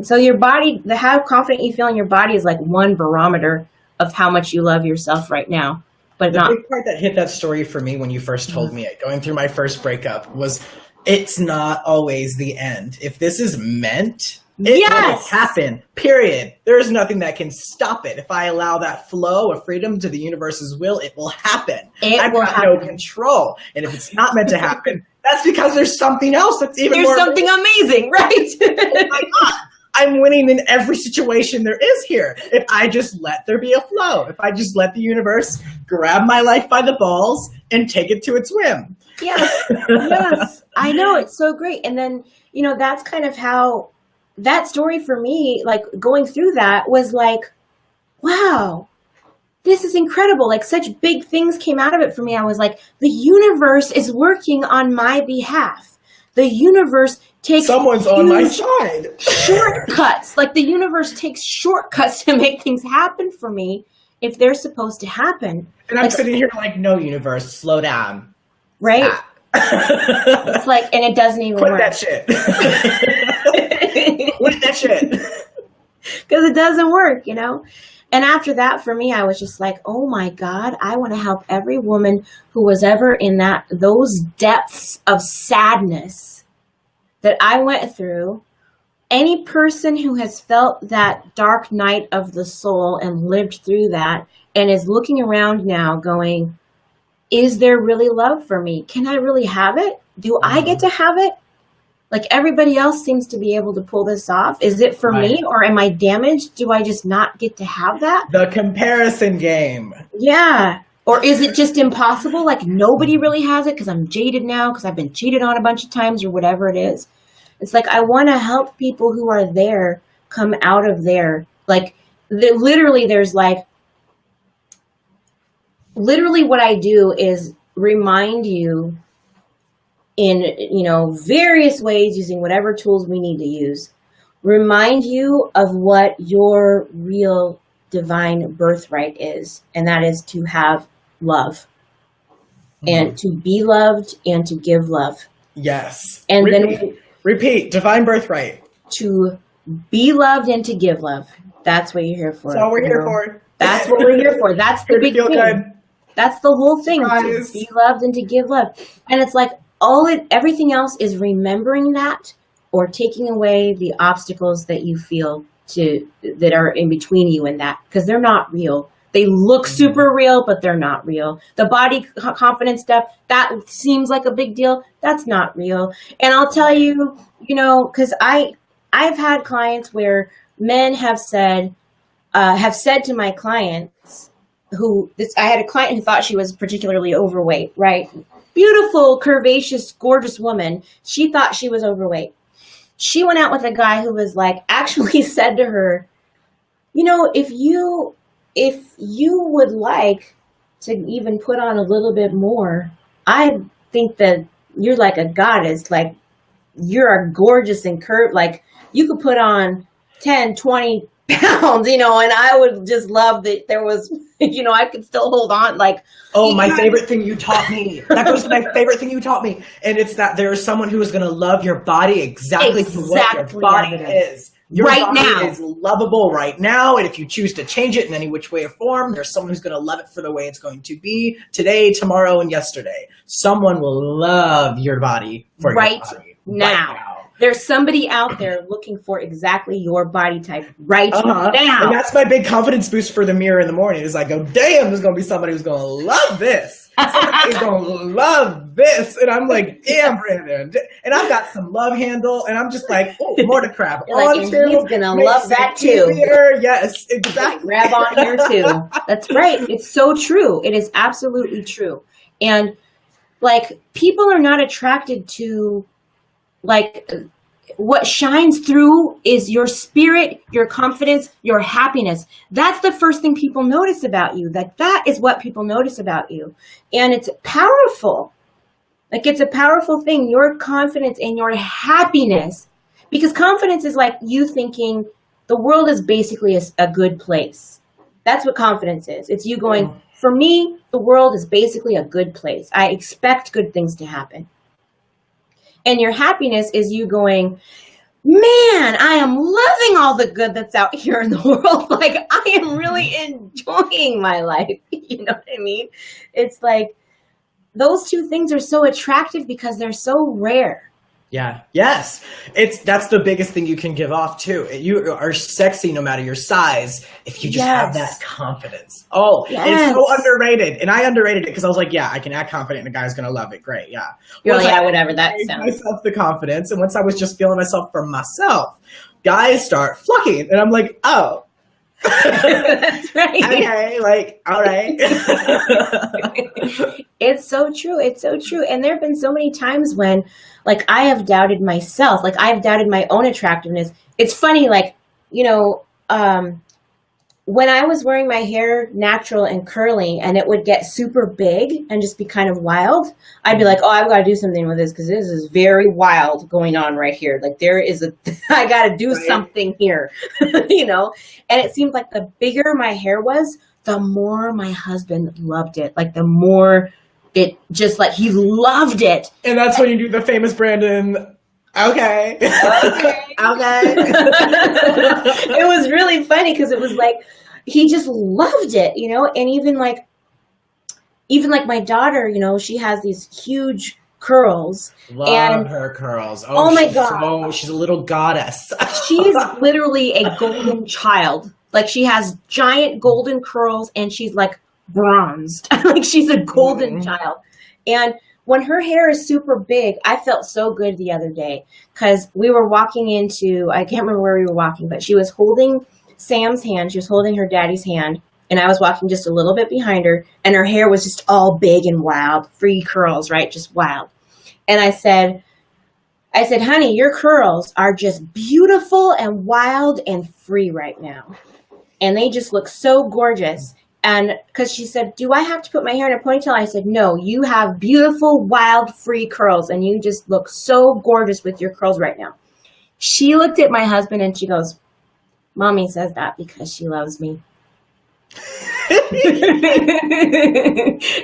So your body, how confident you feel in your body is like one barometer of how much you love yourself right now. But the big part that hit that story for me when you first told me it, going through my first breakup, was it's not always the end. If this is meant, it will happen, period. There is nothing that can stop it. If I allow that flow of freedom to the universe's will, it will happen. I've got no control. And if it's not meant to happen, that's because there's something else that's even more. There's something amazing, right? Oh my God. I'm winning in every situation there is here. If I just let there be a flow, if I just let the universe grab my life by the balls and take it to its whim. Yes. I know. It's so great. And then, that's kind of how that story for me, like going through that was like, wow, this is incredible. Like such big things came out of it for me. I was like, the universe is working on my behalf. The universe takes someone's on my side. Shortcuts. Like the universe takes shortcuts to make things happen for me if they're supposed to happen. And I'm sitting here like, no, universe, slow down. Right? It's like, and it doesn't even work. That shit. Quit that shit. Because it doesn't work, And after that, for me, I was just like, oh my God, I want to help every woman who was ever in those depths of sadness that I went through. Any person who has felt that dark night of the soul and lived through that and is looking around now going, is there really love for me? Can I really have it? Do I get to have it? Like everybody else seems to be able to pull this off. Is it for me, or am I damaged? Do I just not get to have that? The comparison game. Yeah. Or is it just impossible? Like nobody really has it because I'm jaded now because I've been cheated on a bunch of times or whatever it is. It's like I want to help people who are there come out of there. Like literally there's like literally what I do is remind you in, various ways, using whatever tools we need to use, remind you of what your real divine birthright is, and that is to have love and to be loved and to give love. Yes. And repeat, divine birthright. To be loved and to give love. That's what you're here for. That's all we're here for. That's what we're here for. That's the big thing. Good. That's the whole thing. To be loved and to give love. And it's like everything else is remembering that, or taking away the obstacles that you feel that are in between you and that, because they're not real. They look super real, but they're not real. The body confidence stuff, that seems like a big deal. That's not real. And I'll tell you, because I've had clients where men have said to my clients I had a client who thought she was particularly overweight, right? Beautiful, curvaceous, gorgeous woman. She thought she was overweight. She went out with a guy who was actually said to her, if you would like to even put on a little bit more, I think that you're like a goddess. Like, you're a gorgeous and curved, you could put on 10, 20 pounds, and I would just love that there was, I could still hold on. My favorite thing you taught me. That goes to my favorite thing you taught me. And it's that there is someone who is going to love your body exactly for what your body is. Your body now is lovable right now, and if you choose to change it in any which way or form, there's someone who's going to love it for the way it's going to be today, tomorrow, and yesterday. Someone will love your body for your body now. Right now. There's somebody out there looking for exactly your body type right now. And that's my big confidence boost for the mirror in the morning. Is I go, damn, there's going to be somebody who's going to love this. Somebody's going to love this. And I'm like, damn, Brandon. And I've got some love handle. And I'm just like, oh, more to crab on to. He's going to love that too. Yes, exactly. Grab on here too. That's right. It's so true. It is absolutely true. And people are not attracted to what shines through is your spirit, your confidence, your happiness. That's the first thing people notice about you. That is what people notice about you. And it's powerful. It's a powerful thing, your confidence and your happiness. Because confidence is you thinking the world is basically a good place. That's what confidence is. It's you going, for me, the world is basically a good place. I expect good things to happen. And your happiness is you going, man, I am loving all the good that's out here in the world. I am really enjoying my life. You know what I mean? It's those two things are so attractive because they're so rare. Yeah. Yes. That's the biggest thing you can give off too. You are sexy no matter your size if you just have that confidence. Oh, it's so underrated. And I underrated it because I was like, yeah, I can act confident and the guy's going to love it. Great. Yeah. Whatever that sounds. Myself the confidence. And once I was just feeling myself for myself, guys start flocking. And I'm like, oh. That's right. Okay, all right. It's so true. It's so true. And there have been so many times when I have doubted myself. I have doubted my own attractiveness. It's funny, when I was wearing my hair natural and curly and it would get super big and just be kind of wild, I'd be like, oh, I've got to do something with this because this is very wild going on right here. I got to do something here, And it seemed like the bigger my hair was, the more my husband loved it. The more it just he loved it. And that's when you do the famous Brandon, okay. It was really funny because it was he just loved it, and even my daughter, she has these huge curls. Love her curls. Oh my God. She's a little goddess. She's literally a golden child. She has giant golden curls and she's bronzed. She's a golden child. And when her hair is super big, I felt so good the other day because we were walking I can't remember where we were walking, but she was holding Sam's hand. She was holding her daddy's hand. And I was walking just a little bit behind her and her hair was just all big and wild, free curls, right? Just wild. And I said, honey, your curls are just beautiful and wild and free right now. And they just look so gorgeous. And because she said, do I have to put my hair in a ponytail? I said, no, you have beautiful, wild, free curls, and you just look so gorgeous with your curls right now. She looked at my husband and she goes, Mommy says that because she loves me.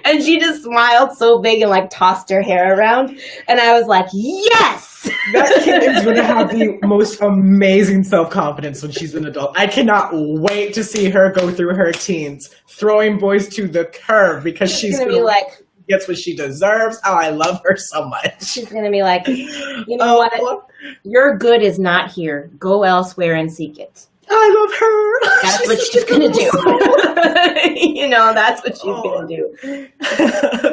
And she just smiled so big and like tossed her hair around. And I was like, yes! That kid is going to have the most amazing self-confidence when she's an adult. I cannot wait to see her go through her teens, throwing boys to the curb because she's going to be like, gets what she deserves. Oh, I love her so much. She's going to be like, you know what? Your good is not here. Go elsewhere and seek it. I love her. That's what she's going to do. You know, that's what she's going to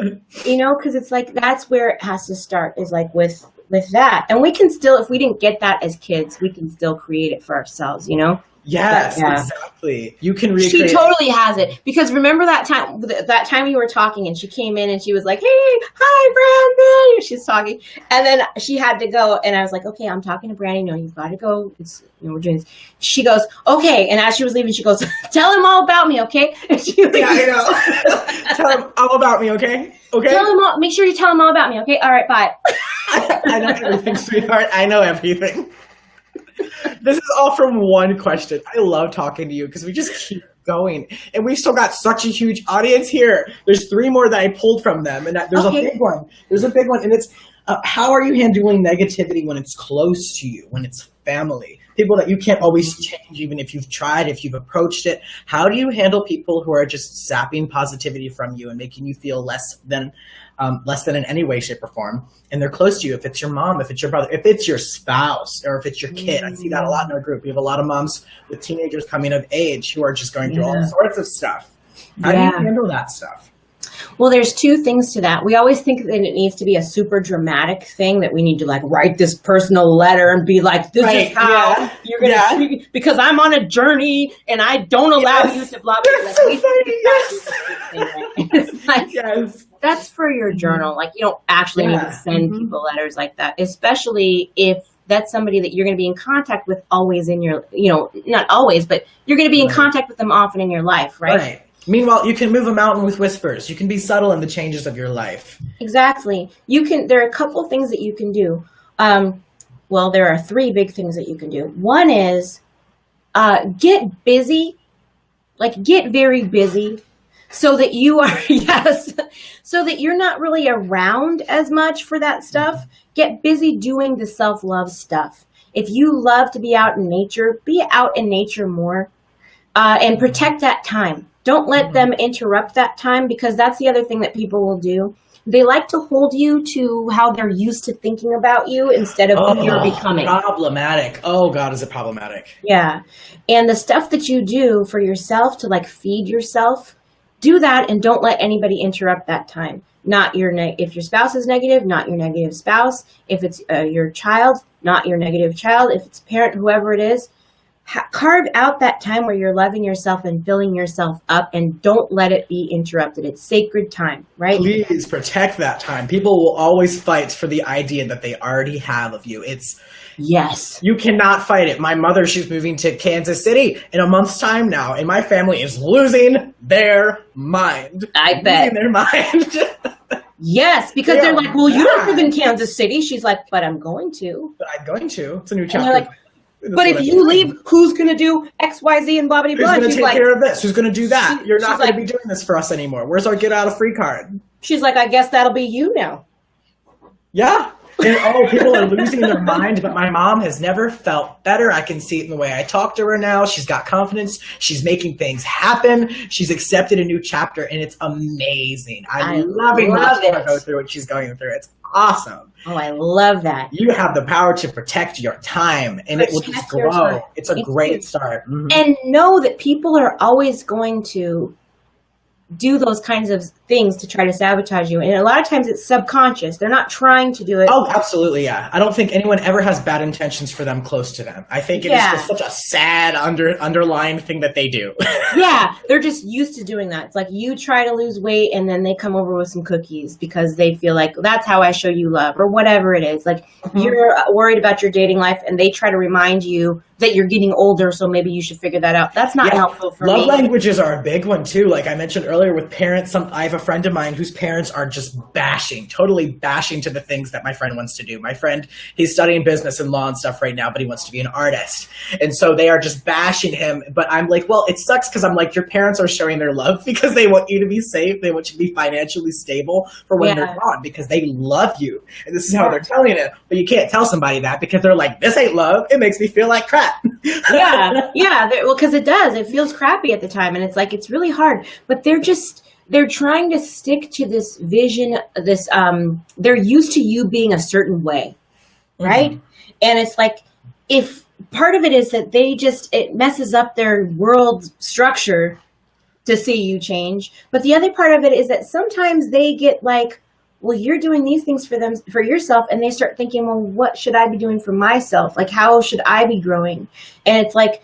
do. You know, because it's like, that's where it has to start, is like with that. And we can still, if we didn't get that as kids, we can still create it for ourselves, you know? Yes, exactly. You can recreate. She totally has it, because remember that time you were talking and she came in and she was like, hey, hi, Brandon. She's talking. And then she had to go. And I was like, okay, I'm talking to Brandon. No, you've got to go. We're doing this. She goes, okay. And as she was leaving, she goes, tell him all about me, okay? And I know. Tell him all about me, okay? Okay. Tell him all, make sure you tell him all about me, okay? All right, bye. I know everything, sweetheart. I know everything. This is all from one question. I love talking to you because we just keep going. And we've still got such a huge audience here. There's 3 more that I pulled from them. And there's a big one. There's a big one. And it's, how are you handling negativity when it's close to you, when it's family? People that you can't always change, even if you've tried, if you've approached it. How do you handle people who are just sapping positivity from you and making you feel less than in any way, shape, or form? And they're close to you. If it's your mom, if it's your brother, if it's your spouse, or if it's your kid. I see that a lot in our group. We have a lot of moms with teenagers coming of age who are just going through all sorts of stuff. How do you handle that stuff? Well, there's 2 things to that. We always think that it needs to be a super dramatic thing, that we need to like write this personal letter and be like, this is how you're going to treat me, because I'm on a journey and I don't allow you to blah, blah, blah. That's so funny. It's like, that's for your journal. Like, you don't actually need to send people letters like that, especially if that's somebody that you're going to be in contact with always in your, you know, not always, but you're going to be in contact with them often in your life, right? Meanwhile, you can move a mountain with whispers. You can be subtle in the changes of your life. Exactly. There are a couple things that you can do. Well, there are 3 big things that you can do. One is get busy, like get very busy, so that you are, so that you're not really around as much for that stuff. Get busy doing the self-love stuff. If you love to be out in nature, be out in nature more, and protect that time. Don't let them interrupt that time, because that's the other thing that people will do. They like to hold you to how they're used to thinking about you instead of who you're becoming. Problematic. Oh, God, is it problematic? Yeah. And the stuff that you do for yourself to like feed yourself, do that, and don't let anybody interrupt that time. Not your if your spouse is negative, not your negative spouse. If it's your child, not your negative child. If it's a parent, whoever it is. Carve out that time where you're loving yourself and filling yourself up, and don't let it be interrupted. It's sacred time, right? Please protect that time. People will always fight for the idea that they already have of you. You cannot fight it. My mother, she's moving to Kansas City in a month's time now, and my family is losing their mind. I bet. Losing their mind. Yes, because they're like, well, you don't live in Kansas City. She's like, but I'm going to. But I'm going to. It's a new chapter. But if you leave, who's going to do X, Y, Z, and blah, blah, blah? Who's going to take care of this? Who's going to do that? You're not going to be doing this for us anymore. Where's our get out of free card? She's like, I guess that'll be you now. Yeah. And people are losing their mind, but my mom has never felt better. I can see it in the way I talk to her now. She's got confidence. She's making things happen. She's accepted a new chapter, and it's amazing. I'm loving watching her go through what she's going through. It's awesome. Oh, I love that. You have the power to protect your time, and it will just grow. It's a great start. And know that people are always going to do those kinds of things to try to sabotage you. And a lot of times it's subconscious. They're not trying to do it. Oh, absolutely, yeah. I don't think anyone ever has bad intentions for them close to them. I think it is just such a sad underlying thing that they do. Yeah, they're just used to doing that. It's like you try to lose weight and then they come over with some cookies because they feel like that's how I show you love or whatever it is. Like you're worried about your dating life and they try to remind you that you're getting older, so maybe you should figure that out. That's not helpful for me. Love languages are a big one too. Like I mentioned earlier with parents, I have a friend of mine whose parents are just totally bashing to the things that my friend wants to do. My friend, he's studying business and law and stuff right now, but he wants to be an artist. And so they are just bashing him. But I'm like, well, it sucks because I'm like, your parents are showing their love because they want you to be safe. They want you to be financially stable for when they're gone because they love you. And this is how they're telling it. But you can't tell somebody that because they're like, this ain't love. It makes me feel like crap. Yeah. Well, because it does. It feels crappy at the time. And it's like, it's really hard. But they're trying to stick to this vision, they're used to you being a certain way, right? And it's like, if part of it is that it messes up their world structure to see you change. But the other part of it is that sometimes they get like, well, you're doing these things for yourself. And they start thinking, well, what should I be doing for myself? Like, how should I be growing? And it's like,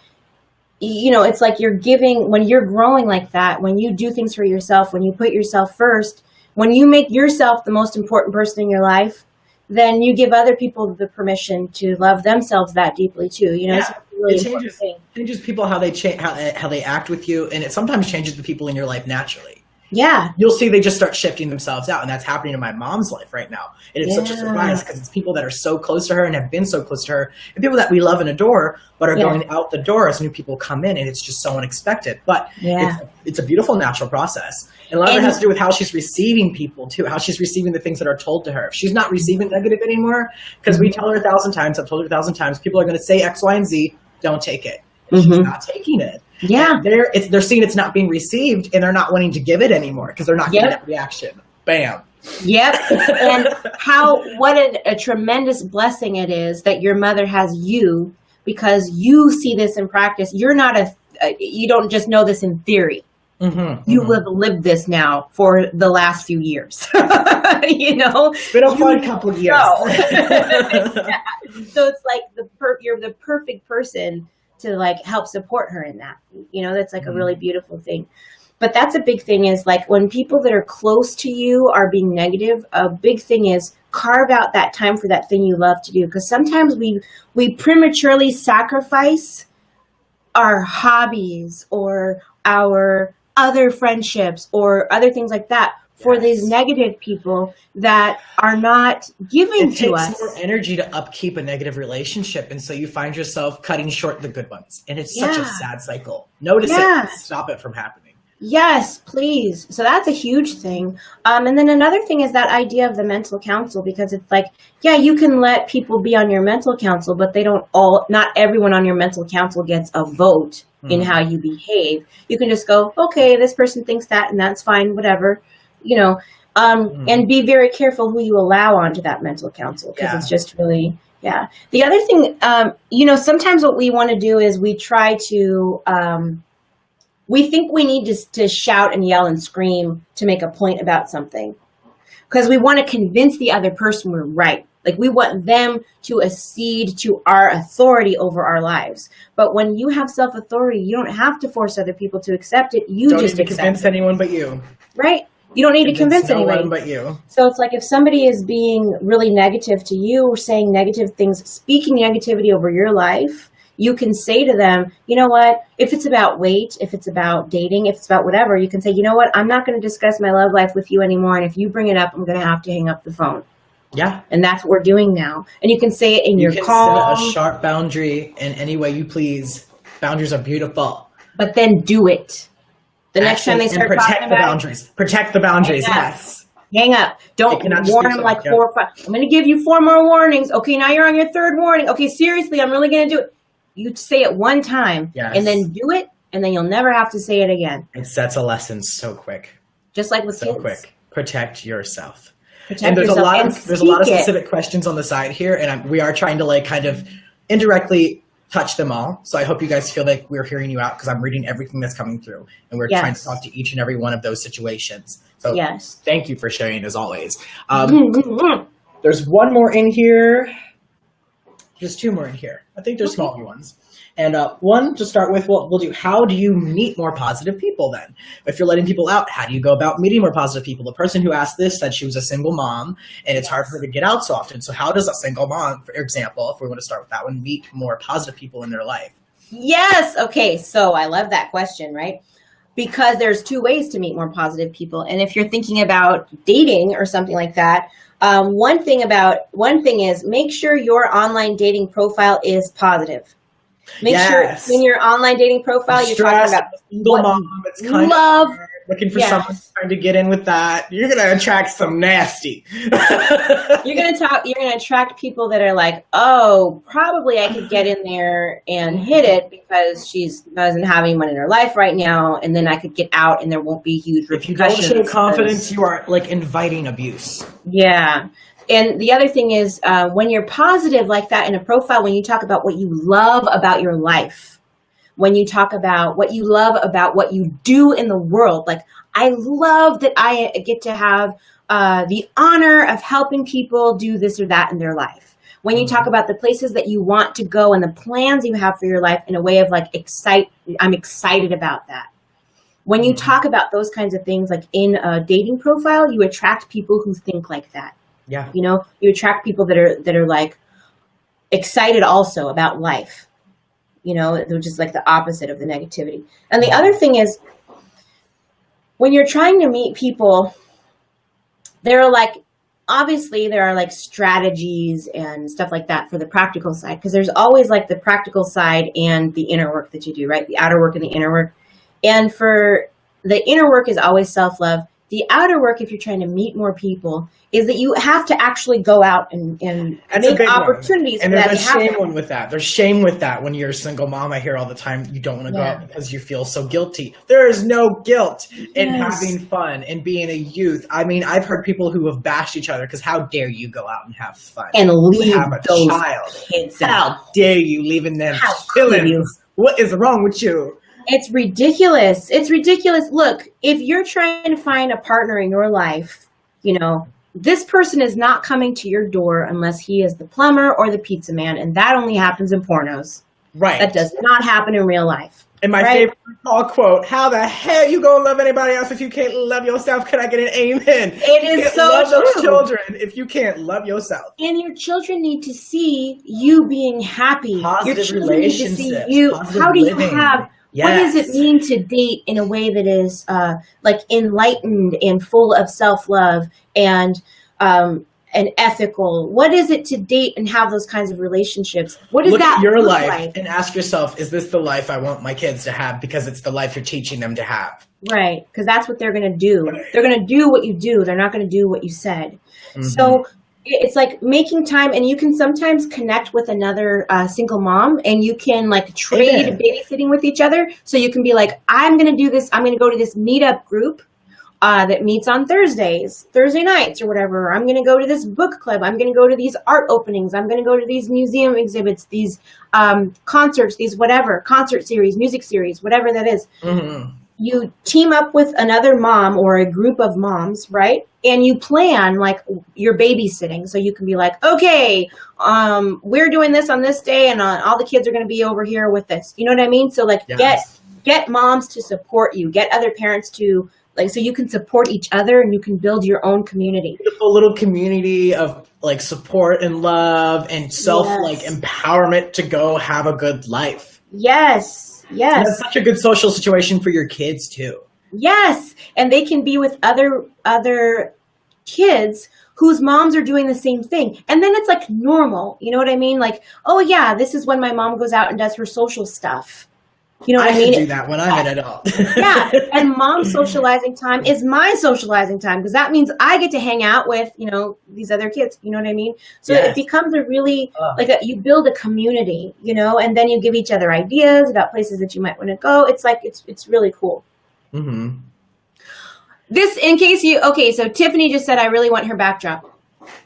it's like you're giving, when you're growing like that, when you do things for yourself, when you put yourself first, when you make yourself the most important person in your life, then you give other people the permission to love themselves that deeply too. It's really it changes people, how they act with you. And it sometimes changes the people in your life naturally. Yeah. You'll see they just start shifting themselves out. And that's happening in my mom's life right now. And it's such a surprise because it's people that are so close to her and have been so close to her and people that we love and adore, but are going out the door as new people come in. And it's just so unexpected. But it's a beautiful natural process. And a lot of it has to do with how she's receiving people too, how she's receiving the things that are told to her. If she's not receiving negative anymore, because we tell her 1,000 times, I've told her 1,000 times, people are going to say X, Y, and Z, don't take it. And she's not taking it. Yeah, they're seeing it's not being received, and they're not wanting to give it anymore because they're not getting that reaction. Bam. Yep. And what a tremendous blessing it is that your mother has you, because you see this in practice. You're not you don't just know this in theory. You have lived this now for the last few years. It's been a fun couple of years. So it's like you're the perfect person to like help support her in that. That's like a really beautiful thing. But that's a big thing, is like when people that are close to you are being negative, a big thing is carve out that time for that thing you love to do. Because sometimes we prematurely sacrifice our hobbies or our other friendships or other things like that for these negative people that are not giving to us. It takes more energy to upkeep a negative relationship. And so you find yourself cutting short the good ones. And it's such a sad cycle. Notice it. Stop it from happening. Yes, please. So that's a huge thing. And then another thing is that idea of the mental council, because it's like, you can let people be on your mental council, but not everyone on your mental council gets a vote in how you behave. You can just go, okay, this person thinks that, and that's fine, whatever. And be very careful who you allow onto that mental council, because it's just really, The other thing, sometimes what we want to do is we try to, we think we need to shout and yell and scream to make a point about something, because we want to convince the other person we're right. Like we want them to accede to our authority over our lives. But when you have self-authority, you don't have to force other people to accept it. You just accept it. Don't convince anyone but you. Right? You don't need to convince anybody. But you. So it's like if somebody is being really negative to you or saying negative things, speaking negativity over your life, you can say to them, you know what, if it's about weight, if it's about dating, if it's about whatever, you can say, you know what, I'm not going to discuss my love life with you anymore. And if you bring it up, I'm going to have to hang up the phone. Yeah. And that's what we're doing now. And you can say it in your call. You can set a sharp boundary in any way you please. Boundaries are beautiful. But then do it. The next time they start talking about boundaries. Protect the boundaries, yes. Hang up. Don't warn them like 4 or 5. I'm going to give you 4 more warnings. Okay, now you're on your 3rd warning. Okay, seriously, I'm really going to do it. You say it one time, and then do it, and then you'll never have to say it again. It sets a lesson so quick. Just like with kids. So quick. Protect yourself. And there's a lot of specific questions on the side here, and we are trying to like kind of indirectly touch them all. So I hope you guys feel like we're hearing you out, because I'm reading everything that's coming through, and we're trying to talk to each and every one of those situations. So thank you for sharing, as always. There's one more in here. There's two more in here. I think there's smaller ones. And one to start with, we'll do, how do you meet more positive people then? If you're letting people out, how do you go about meeting more positive people? The person who asked this said she was a single mom, and it's hard for her to get out so often. So how does a single mom, for example, if we want to start with that one, meet more positive people in their life? Yes. Okay. So I love that question, right? Because there's two ways to meet more positive people. And if you're thinking about dating or something like that, one thing is make sure your online dating profile is positive. Make sure in your online dating profile you're talking about single mom. It's kind of looking for someone trying to get in with that. You're gonna attract some nasty. You're gonna attract people that are like, oh, probably I could get in there and hit it because she doesn't have anyone in her life right now, and then I could get out and there won't be huge repercussions. If you don't show confidence, you are like inviting abuse. Yeah. And the other thing is, when you're positive like that in a profile, when you talk about what you love about your life, when you talk about what you love about what you do in the world, like, I love that I get to have the honor of helping people do this or that in their life. When you talk about the places that you want to go and the plans you have for your life in a way of like, I'm excited about that. When you talk about those kinds of things, like in a dating profile, you attract people who think like that. Yeah. You know, you attract people that are like excited also about life, you know, which is like the opposite of the negativity. And the other thing is, when you're trying to meet people, obviously there are like strategies and stuff like that for the practical side, because there's always like the practical side and the inner work that you do, right? The outer work and the inner work. And for the inner work is always self-love. The outer work, if you're trying to meet more people, is that you have to actually go out and make opportunities. And there's a shame with that. There's shame with that when you're a single mom. I hear all the time, you don't want to go out because you feel so guilty. There is no guilt in having fun and being a youth. I mean, I've heard people who have bashed each other because how dare you go out and have fun and leave those child. Kids how dare you leaving them chilling? What is wrong with you? It's ridiculous. It's ridiculous. Look, if you're trying to find a partner in your life, you know, this person is not coming to your door unless he is the plumber or the pizza man, and that only happens in pornos. Right. That does not happen in real life. And my favorite quote, how the hell you gonna love anybody else if you can't love yourself? Can I get an amen? It is so love true. Those children if you can't love yourself. And your children need to see you being happy. Positive your children need to see you. How do you have... Yes. What does it mean to date in a way that is like enlightened and full of self-love and ethical? What is it to date and have those kinds of relationships? What does look that at your look life like? And ask yourself, is this the life I want my kids to have? Because it's the life you're teaching them to have. Right, because that's what they're going to do. They're going to do what you do. They're not going to do what you said. Mm-hmm. So it's like making time, and you can sometimes connect with another single mom, and you can like trade babysitting with each other. So you can be like, I'm going to do this. I'm going to go to this meetup group that meets on Thursday nights or whatever. I'm going to go to this book club. I'm going to go to these art openings. I'm going to go to these museum exhibits, these concerts, these whatever, concert series, music series, whatever that is. Mm-hmm. You team up with another mom or a group of moms, right? And you plan like your babysitting. So you can be like, okay, we're doing this on this day, and all the kids are going to be over here with this. You know what I mean? So like get moms to support you, get other parents to like, so you can support each other and you can build your own community. Beautiful little community of like support and love and self like empowerment to go have a good life. Yes. Yes. And that's such a good social situation for your kids too. Yes. And they can be with other kids whose moms are doing the same thing. And then it's like normal. You know what I mean? Like, oh yeah, this is when my mom goes out and does her social stuff. You know what I mean? I do that when I'm an adult. Yeah. And mom's socializing time is my socializing time, because that means I get to hang out with, you know, these other kids. You know what I mean? So it becomes a really, you build a community, you know, and then you give each other ideas about places that you might want to go. It's like, it's really cool. Mm-hmm. This, in case so Tiffany just said, I really want her backdrop.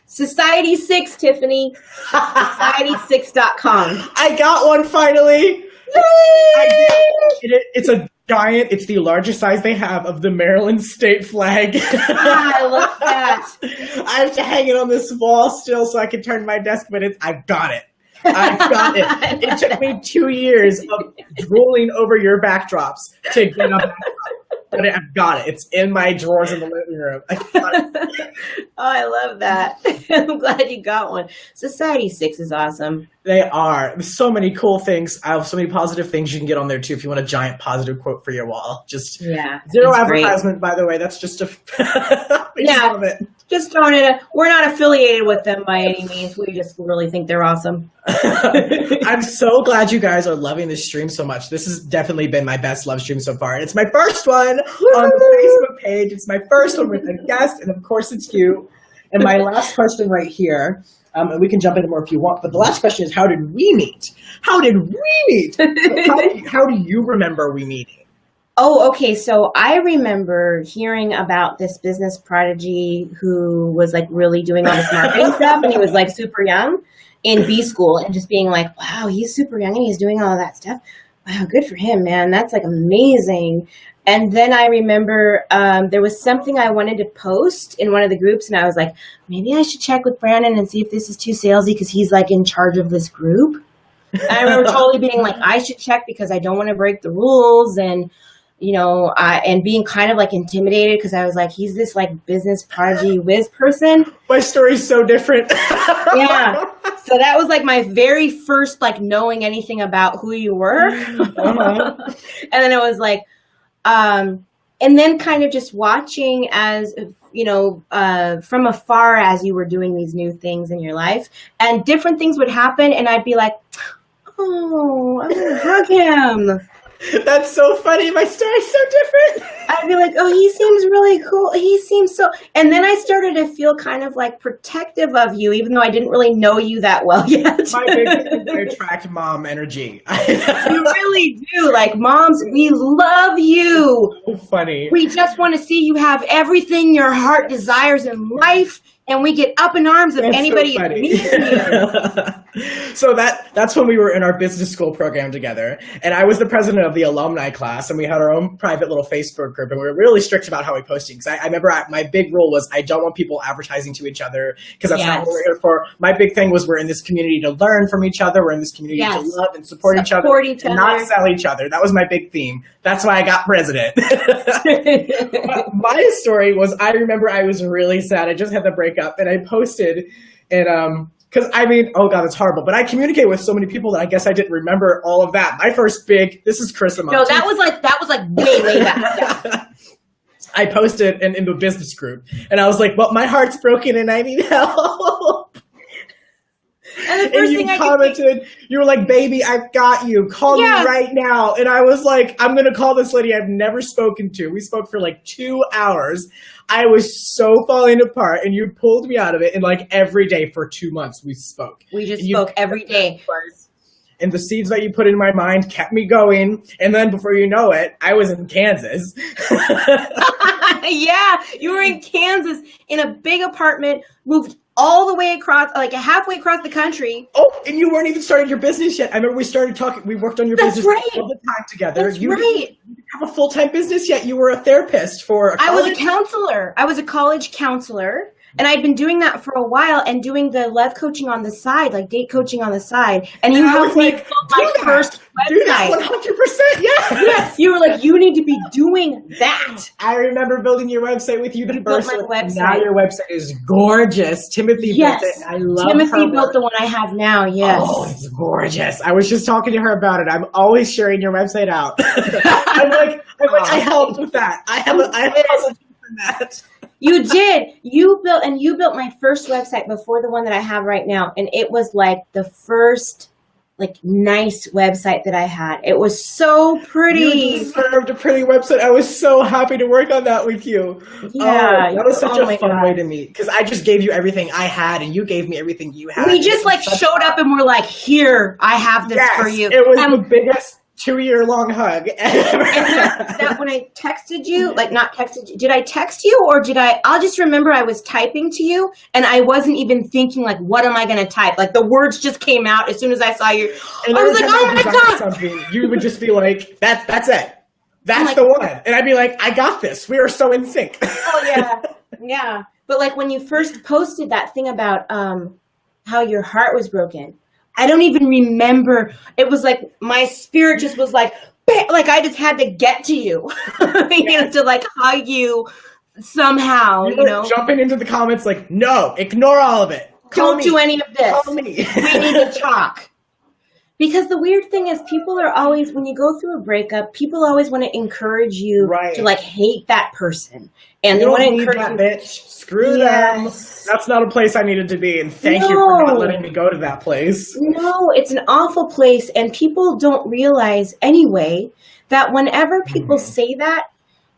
Society 6, Tiffany. Society6.com. I got one finally. It's a giant, it's the largest size they have of the Maryland state flag. I love that. I have to hang it on this wall still so I can turn my desk, but I've got it. I got it. It took me 2 years of drooling over your backdrops to get a backdrop. But I've got it. It's in my drawers in the living room. I got it. Oh, I love that. I'm glad you got one. Society 6 is awesome. They are. There's so many cool things. I have so many positive things you can get on there, too, if you want a giant positive quote for your wall. Just zero advertisement, by the way. That's just a... just throwing it. We're not affiliated with them by any means. We just really think they're awesome. I'm so glad you guys are loving this stream so much. This has definitely been my best love stream so far. And it's my first one on the Facebook page. It's my first one with a guest, and of course it's you. And my last question right here, and we can jump into more if you want, but the last question is, how did we meet? How did we meet? How do you remember we meeting? Oh, okay. So I remember hearing about this business prodigy who was like really doing all this marketing stuff, and he was like super young in B school, and just being like, wow, he's super young and he's doing all of that stuff. Wow, good for him, man. That's like amazing. And then I remember there was something I wanted to post in one of the groups, and I was like, maybe I should check with Brandon and see if this is too salesy because he's like in charge of this group. And I remember totally being like, I should check because I don't want to break the rules, and and being kind of like intimidated because I was like, he's this like business prodigy whiz person. My story's so different. Yeah. So that was like my very first like knowing anything about who you were. And then it was like, and then kind of just watching as, from afar as you were doing these new things in your life, and different things would happen. And I'd be like, oh, I'm going to hug him. That's so funny. My story's so different. I'd be like, oh, he seems really cool. He seems so... And then I started to feel kind of like protective of you, even though I didn't really know you that well yet. My big thing is I attract mom energy. You really do. Like, moms, we love you. So funny. We just want to see you have everything your heart desires in life. And we get up in arms of anybody meeting you. So that's when we were in our business school program together. And I was the president of the alumni class, and we had our own private little Facebook group, and we were really strict about how we posted. Because I remember my big rule was I don't want people advertising to each other, because that's not what we're here for. My big thing was we're in this community to learn from each other. We're in this community to love and support each other. And not sell each other. That was my big theme. That's why I got president. My story was, I remember I was really sad. I just had the breakup, and I posted, and because oh God, it's horrible. But I communicate with so many people that I guess I didn't remember all of that. My first this is Carisa Montooth. No, that was like way back. Yeah. I posted in the business group, and I was like, well, my heart's broken and I need help. And the first thing you commented, you were like, baby, I've got you. Call me right now. And I was like, I'm going to call this lady I've never spoken to. We spoke for like 2 hours. I was so falling apart, and you pulled me out of it. And like every day for 2 months, we spoke. We just spoke every day. And the seeds that you put in my mind kept me going. And then before you know it, I was in Kansas. Yeah, you were in Kansas in a big apartment, moved all the way across, like halfway across the country. Oh, and you weren't even starting your business yet. I remember we started talking. We worked on your business all the time together. That's you didn't have a full-time business yet. You were a therapist for a college. I was a counselor. I was a college counselor. And I'd been doing that for a while and doing the love coaching on the side, like date coaching on the side. And you helped me build my first website. Do that 100%, yeah. Yes. You were like, you need to be doing that. I remember building your website with you the first one. Now your website is gorgeous. Timothy built it. I love Timothy built the one I have now, yes. Oh, it's gorgeous. I was just talking to her about it. I'm always sharing your website out. I'm like, I helped with that. I have a puzzle from that. You did. You built my first website before the one that I have right now. And it was like the first nice website that I had. It was so pretty. You deserved a pretty website. I was so happy to work on that with you. Yeah. That was such a fun way to meet. Because I just gave you everything I had, and you gave me everything you had. We just showed up and we're like, here, I have this for you. It was the biggest 2-year-long hug. And that when I texted you, like not texted you, did I text you or I'll just remember I was typing to you and I wasn't even thinking like, what am I going to type? Like the words just came out as soon as I saw you. And I was like, oh my God. Something, you would just be like, that's it. That's like, the one. And I'd be like, I got this. We are so in sync. Oh yeah. Yeah. But like when you first posted that thing about how your heart was broken, I don't even remember. It was like my spirit just was like I just had to get to you, you know, to like hug you somehow. You know, jumping into the comments like, no, ignore all of it. Don't do any of this. Call me. We need to talk. Because the weird thing is people are always, when you go through a breakup, people always want to encourage you to like hate that person. And they want to encourage that bitch. Screw them. That's not a place I needed to be. And thank you for not letting me go to that place. No, it's an awful place. And people don't realize anyway that whenever people say that,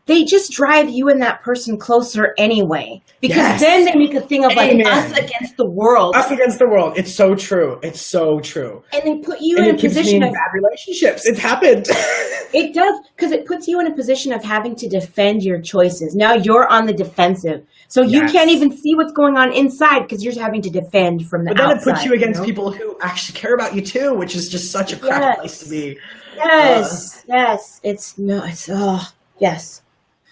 they just drive you and that person closer anyway. Because then they make a thing of like us against the world. Us against the world. It's so true. It's so true. And they put you in a position of bad relationships. It's happened. It does, because it puts you in a position of having to defend your choices. Now you're on the defensive. So you can't even see what's going on inside because you're having to defend from the outside. But then it puts you against people who actually care about you too, which is just such a crap place to be. Yes. Yes.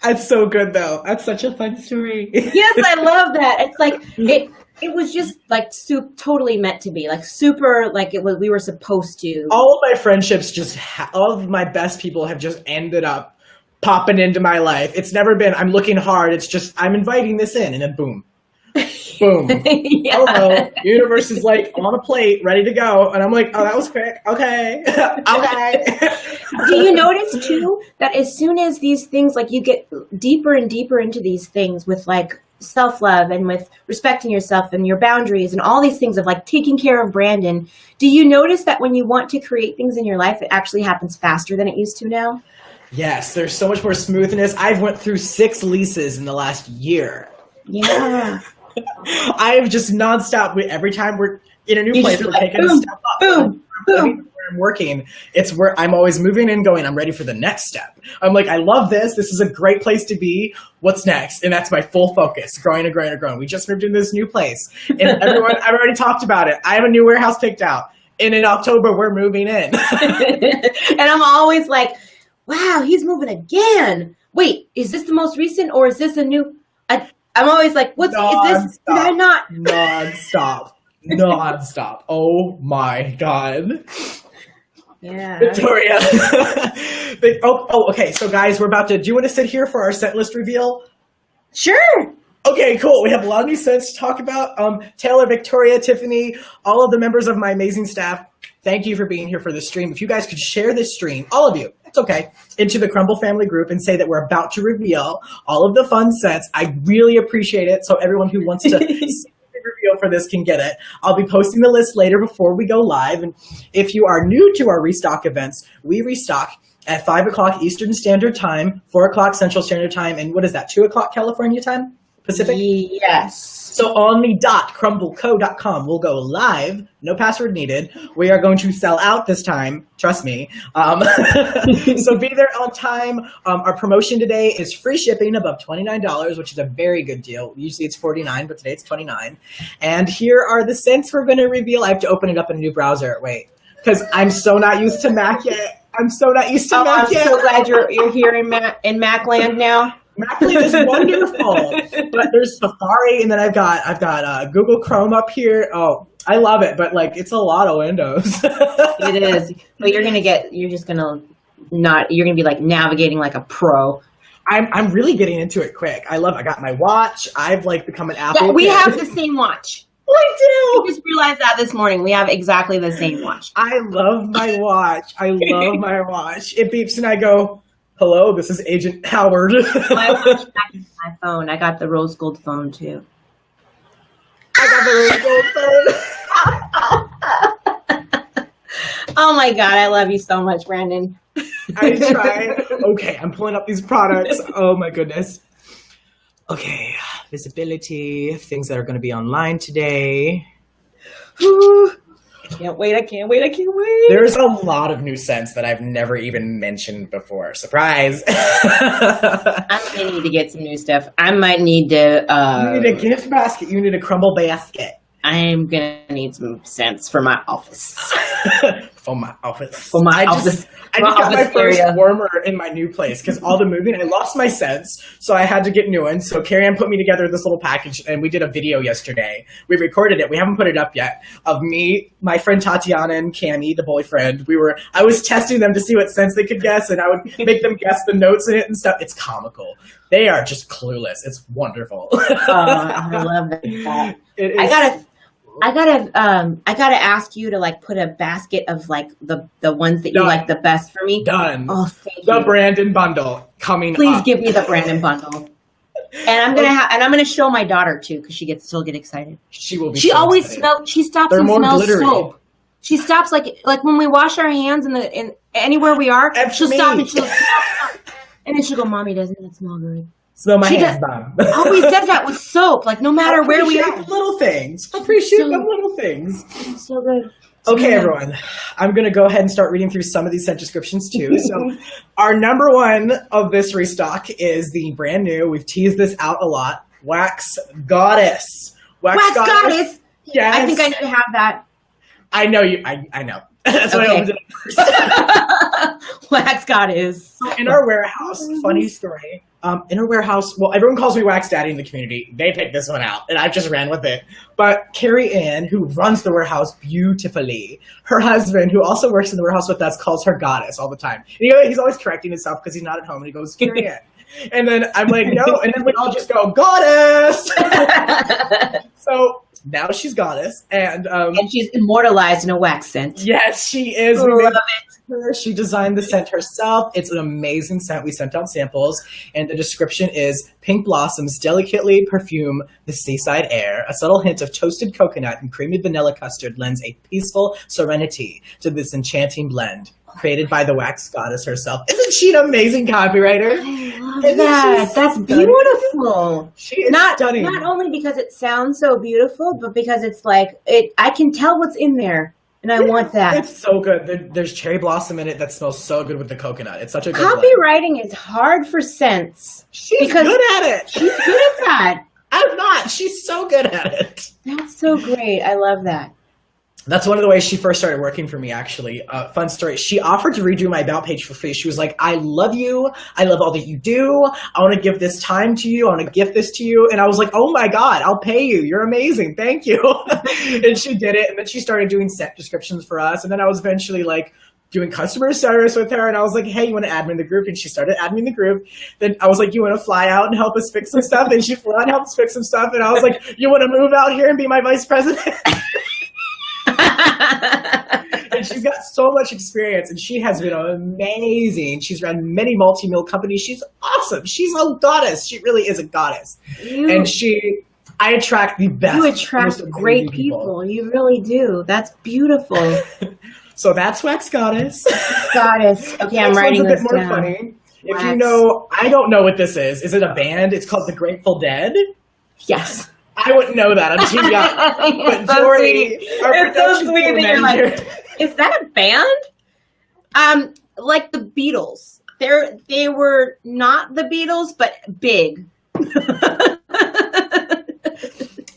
That's so good, though. That's such a fun story. Yes, I love that. It's like it was just like totally meant to be, like super, like it was. We were supposed to. All of my friendships, all of my best people have just ended up popping into my life. It's never been I'm looking hard. It's just I'm inviting this in, and then boom. Boom. Hello. Universe is like on a plate, ready to go. And I'm like, oh, that was quick. Okay. Okay. Do you notice too that as soon as these things, like you get deeper and deeper into these things with like self-love and with respecting yourself and your boundaries and all these things of like taking care of Brandon, do you notice that when you want to create things in your life, it actually happens faster than it used to now? Yes. There's so much more smoothness. I've went through 6 leases in the last year. Yeah. I've just nonstop. Every time we're in a new place, we're taking a step up. Boom. Where I'm working, it's where I'm always moving and going, I'm ready for the next step. I'm like, I love this. This is a great place to be. What's next? And that's my full focus, growing and growing and growing. We just moved into this new place. And everyone, I've already talked about it. I have a new warehouse picked out. And in October, we're moving in. And I'm always like, wow, he's moving again. Wait, is this the most recent or is this a new? I'm always like, is this? Did I not? Non-stop. Oh my God. Yeah. Victoria. Okay. So guys, do you want to sit here for our set list reveal? Sure. Okay, cool. We have a lot of new sets to talk about. Taylor, Victoria, Tiffany, all of the members of my amazing staff, thank you for being here for this stream. If you guys could share this stream, all of you, it's okay, into the Crumble family group and say that we're about to reveal all of the fun sets. I really appreciate it. So everyone who wants to see the reveal for this can get it. I'll be posting the list later before we go live. And if you are new to our restock events, we restock at 5 o'clock Eastern Standard Time, 4 o'clock Central Standard Time, and what is that, 2 o'clock California time? Pacific? Yes. So on the crumblecove.com, we'll go live, no password needed. We are going to sell out this time, trust me. So be there on time. Our promotion today is free shipping above $29, which is a very good deal. Usually it's $49, but today it's $29. And here are the scents we're going to reveal. I have to open it up in a new browser. Wait, because I'm so not used to Mac yet. I'm so glad you're here in Mac land now. Maclean is wonderful, but there's Safari, and then I've got Google Chrome up here. Oh, I love it, but like it's a lot of windows. It is, but you're gonna be like navigating like a pro. I'm really getting into it quick. I got my watch. I've like become an Apple. Yeah, we have the same watch. We do. I just realized that this morning. We have exactly the same watch. I love my watch. It beeps, and I go, hello, this is Agent Howard. My watch matches my phone. I got the rose gold phone too. Oh my God, I love you so much, Brandon. I try. Okay, I'm pulling up these products. Oh my goodness. Okay, visibility, things that are going to be online today. Can't wait. I can't wait. I can't wait. There's a lot of new scents that I've never even mentioned before. Surprise. I'm going to need to get some new stuff. I might need to... you need a gift basket. You need a crumble basket. I'm going to need some scents for my office. For my office. For my office. I just got my first warmer in my new place because all the moving, I lost my scents, so I had to get new ones. So Carrie Ann put me together this little package, and we did a video yesterday. We recorded it. We haven't put it up yet. Of me, my friend Tatiana, and Cammie, the boyfriend. I was testing them to see what scents they could guess, and I would make them guess the notes in it and stuff. It's comical. They are just clueless. It's wonderful. I love that. I gotta ask you to like put a basket of like the ones that you like the best for me. Done. Oh, thank you. The Brandon bundle coming Please up. give me the Brandon bundle. And I'm gonna show my daughter too because she'll get excited. She will be. She always smells. She stops and smells soap. She stops like when we wash our hands in anywhere we are. She'll stop and she'll and then she'll go, "Mommy, doesn't it smell good?" Smell my hands, Mom. Always does that with soap. Like no matter where we are. Little things. Appreciate the little things. So good. Okay, everyone. I'm going to go ahead and start reading through some of these scent descriptions too. So our number one of this restock is the brand new, we've teased this out a lot, Wax Goddess. Wax Goddess? Yes. I think I need to have that. I know you. I know. That's why I opened it up first. Wax Goddess. So in our warehouse, funny story. In our warehouse, well, everyone calls me Wax Daddy in the community. They picked this one out, and I just ran with it. But Carrie Ann, who runs the warehouse beautifully, her husband, who also works in the warehouse with us, calls her Goddess all the time. And he's always correcting himself because he's not at home, and he goes, Carrie Ann. And then I'm like, no. And then we all just go, Goddess! So now she's Goddess. And she's immortalized in a wax scent. Yes, she is. We love it. She designed the scent herself. It's an amazing scent. We sent out samples, and the description is: pink blossoms delicately perfume the seaside air. A subtle hint of toasted coconut and creamy vanilla custard lends a peaceful serenity to this enchanting blend. Created by the Wax Goddess herself. Isn't she an amazing copywriter? I love that. That's beautiful. She is stunning. Not only because it sounds so beautiful, but because it's like I can tell what's in there. And I want that. It's so good. There's cherry blossom in it that smells so good with the coconut. It's such a good Copywriting is hard for scents. She's good at it. She's good at that. I'm not. She's so good at it. That's so great. I love that. That's one of the ways she first started working for me, actually. Fun story. She offered to redo my About page for free. She was like, I love you. I love all that you do. I want to give this time to you. I want to gift this to you. And I was like, oh my God, I'll pay you. You're amazing. Thank you. And she did it. And then she started doing set descriptions for us. And then I was eventually like doing customer service with her. And I was like, hey, you want to add me in the group? And she started adding me in the group. Then I was like, you want to fly out and help us fix some stuff? And she flew out and helped us fix some stuff. And I was like, you want to move out here and be my vice president? And she's got so much experience, and she has been amazing. She's run many multi-mill companies. She's awesome. She's a goddess. She really is a goddess. I attract the best. You attract great people. You really do. That's beautiful. So that's Wax Goddess. Goddess. Okay, I'm writing this down. More funny. If you know, I don't know what this is. Is it a band? It's called the Grateful Dead. Yes. I wouldn't know that. I'm too young. But Jory, our production manager. Is that a band? Like the Beatles. They were not the Beatles, but big.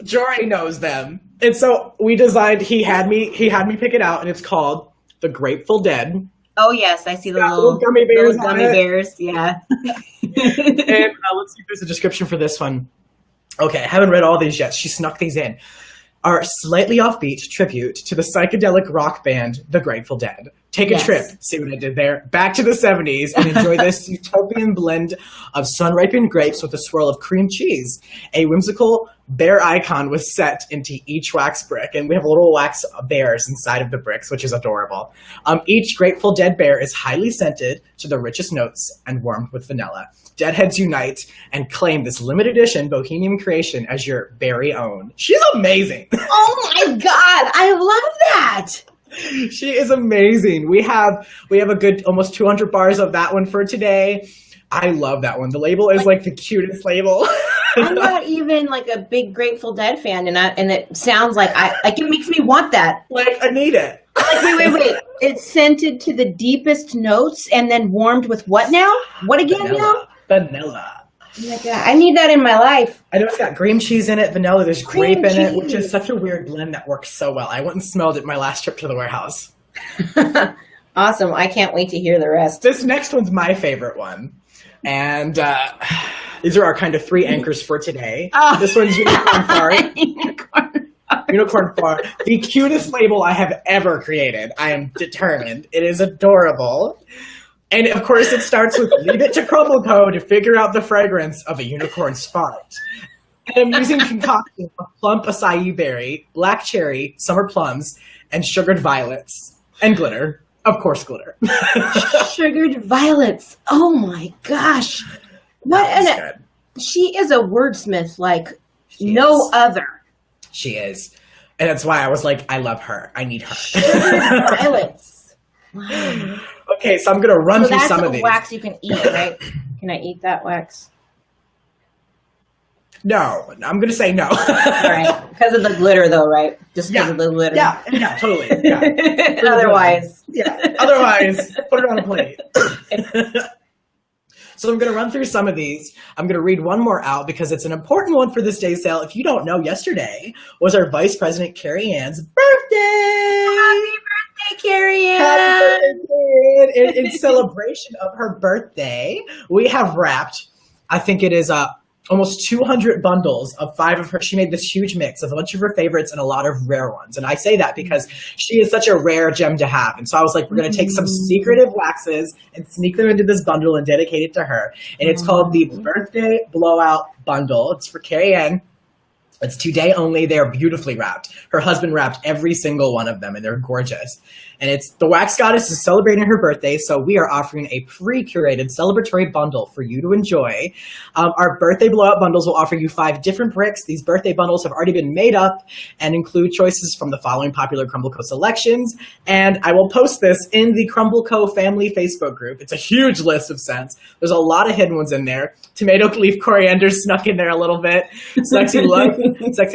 Jory knows them. And so we designed, he had me pick it out, and it's called The Grateful Dead. Oh yes, I see the little gummy bears. Little gummy bears, yeah. And let's see if there's a description for this one. Okay, I haven't read all these yet. She snuck these in. Our slightly offbeat tribute to the psychedelic rock band, The Grateful Dead. Take a trip, see what I did there, back to the 70s and enjoy this utopian blend of sun-ripened grapes with a swirl of cream cheese. A whimsical bear icon was set into each wax brick, and we have little wax bears inside of the bricks, which is adorable. Each Grateful Dead bear is highly scented to the richest notes and warmed with vanilla. Deadheads unite and claim this limited edition bohemian creation as your very own. She's amazing. Oh my God, I love that. She is amazing. We have a good almost 200 bars of that one for today. I love that one. The label is like the cutest label. I'm not even like a big Grateful Dead fan, and it sounds like it makes me want that. Like, I need it. Like, wait. It's scented to the deepest notes and then warmed with what now? What again now? Vanilla. Oh my God, I need that in my life. I know it's got cream cheese in it, vanilla, there's grape in it, which is such a weird blend that works so well. I went and smelled it my last trip to the warehouse. Awesome. I can't wait to hear the rest. This next one's my favorite one. And these are our kind of 3 anchors for today. Oh. This one's Unicorn Fart. Unicorn Fart. The cutest label I have ever created. I am determined. It is adorable. And of course it starts with leave it to Crumble Cove to figure out the fragrance of a unicorn's fart. And I'm using concoction of plump acai berry, black cherry, summer plums, and sugared violets. And glitter. Of course, glitter. Sugared violets. Oh my gosh. She is a wordsmith like no other. She is. And that's why I was like, I love her. I need her. Sugared violets. Wow. Okay, so I'm going to run through some of these. That's wax you can eat, right? Can I eat that wax? No, I'm going to say no. All right. Because of the glitter, though, right? Just because of the glitter. Yeah, totally. Yeah. Otherwise. Otherwise, put it on a plate. So I'm going to run through some of these. I'm going to read one more out because it's an important one for this day's sale. If you don't know, yesterday was our Vice President Carrie Ann's birthday. Happy birthday, Carrie Ann. Happy birthday. In celebration of her birthday, we have wrapped, I think it is almost 200 bundles of 5 of her. She made this huge mix of a bunch of her favorites and a lot of rare ones. And I say that because she is such a rare gem to have. And so I was like, we're going to take some secretive waxes and sneak them into this bundle and dedicate it to her. And it's called the Birthday Blowout Bundle. It's for Carrie Ann. It's today only. They are beautifully wrapped. Her husband wrapped every single one of them, and they're gorgeous. And it's the Wax Goddess is celebrating her birthday, so we are offering a pre-curated celebratory bundle for you to enjoy. Our birthday blowout bundles will offer you 5 different bricks. These birthday bundles have already been made up and include choices from the following popular Crumble Cove selections. And I will post this in the Crumble Cove family Facebook group. It's a huge list of scents. There's a lot of hidden ones in there. Tomato leaf coriander snuck in there a little bit. Sexy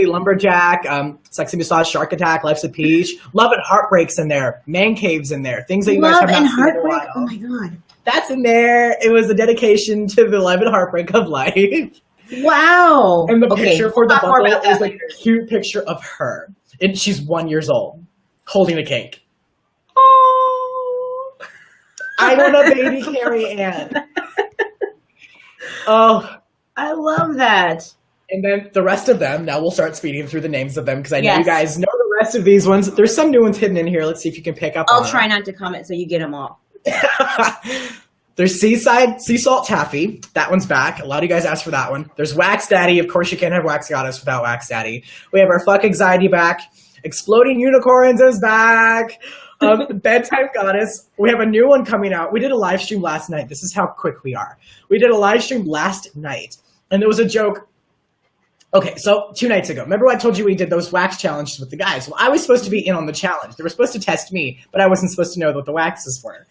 lumberjack, sexy massage shark attack, life's a peach. Love and heartbreaks in there. Man caves in there. Things that you guys have not seen in a while. Oh my God. That's in there. It was a dedication to the love and heartbreak of life. Wow. And the picture for the bundle is like a cute picture of her. And she's 1 year old holding a cake. Oh. I want a baby Carrie Ann. Oh. I love that. And then the rest of them, now we'll start speeding through the names of them because I know you guys know the rest of these ones. There's some new ones hidden in here. Let's see if you can pick up on I'll try not to comment so you get them all. There's Sea Salt Taffy. That one's back. A lot of you guys asked for that one. There's Wax Daddy. Of course, you can't have Wax Goddess without Wax Daddy. We have our Fuck Anxiety back. Exploding Unicorns is back. Bedtime Goddess. We have a new one coming out. We did a live stream last night. This is how quick we are. We did a live stream last night, and there was a joke. Okay, so 2 nights ago, remember I told you we did those wax challenges with the guys? Well, I was supposed to be in on the challenge. They were supposed to test me, but I wasn't supposed to know what the waxes were.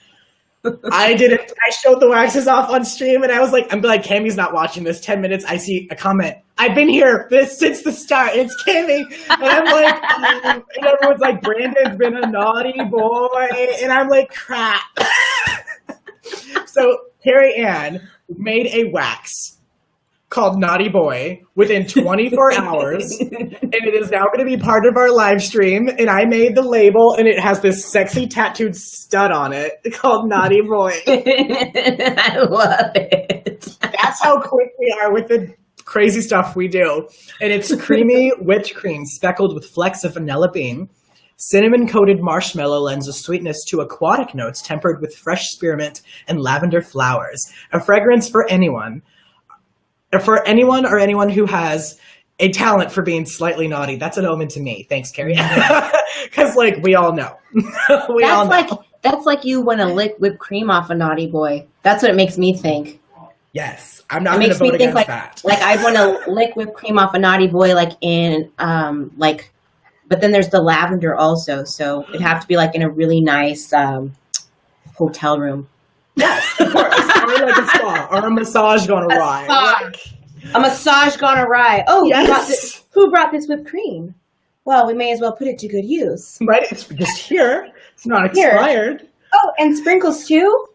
I didn't. I showed the waxes off on stream, and I was like, I'm like, Cammy's not watching this. 10 minutes, I see a comment. I've been here since the start. It's Cammy. And I'm like, and everyone's like, Brandon's been a naughty boy. And I'm like, crap. So Carrie Ann made a wax called Naughty Boy within 24 hours, and it is now going to be part of our live stream, and I made the label, and it has this sexy tattooed stud on it called Naughty Boy. I love it. That's how quick we are with the crazy stuff we do. And it's creamy whipped cream speckled with flecks of vanilla bean. Cinnamon-coated marshmallow lends a sweetness to aquatic notes tempered with fresh spearmint and lavender flowers. A fragrance for anyone. For anyone or anyone who has a talent for being slightly naughty. That's an omen to me. Thanks, Carrie. Because, like, we all know. That's like you want to lick whipped cream off a Naughty Boy. That's what it makes me think. Yes. I'm not going to vote against that. Like, I want to lick whipped cream off a Naughty Boy, like, in, but then there's the lavender also. So it'd have to be, like, in a really nice hotel room. Yes, of course. Or like a spa or a massage gone awry. A massage gone awry. Oh, Yes. who brought this whipped cream? Well, we may as well put it to good use. Right? It's just here. It's not expired. Oh, and sprinkles too?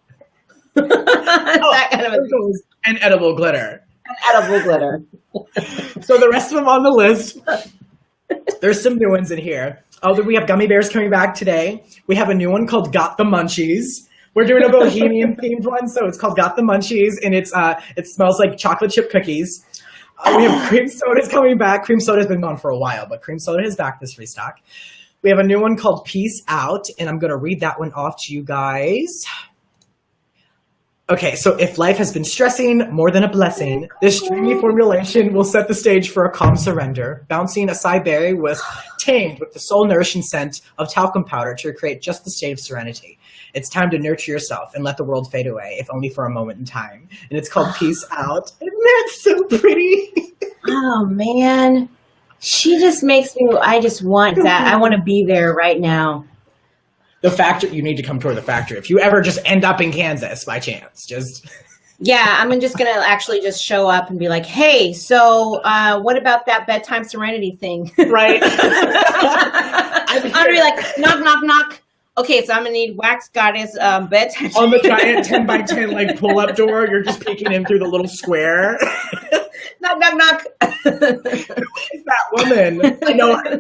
That kind of sprinkles and edible glitter. edible glitter. So the rest of them on the list, there's some new ones in here. Oh, we have gummy bears coming back today. We have a new one called Got the Munchies. We're doing a bohemian themed one, so it's called Got the Munchies, and it smells like chocolate chip cookies. We have cream sodas coming back. Cream soda's been gone for a while, but cream soda is back this restock. We have a new one called Peace Out, and I'm going to read that one off to you guys. Okay, so if life has been stressing more than a blessing, this dreamy formulation will set the stage for a calm surrender. Bouncing acai berry was tamed with the soul-nourishing scent of talcum powder to create just the state of serenity. It's time to nurture yourself and let the world fade away, if only for a moment in time. And it's called Peace Out. Isn't that so pretty? Oh, man. She just makes me, I just want that. I want to be there right now. The factory, you need to come toward the factory. If you ever just end up in Kansas by chance, just... Yeah, I'm just going to actually just show up and be like, hey, so what about that bedtime serenity thing? Right. I'm going to be like, knock, knock, knock. Okay, so I'm going to need Wax Goddess bedtime. On the giant 10 by 10 like pull-up door, you're just peeking in through the little square. Knock, knock, knock. Who is that woman? I know her.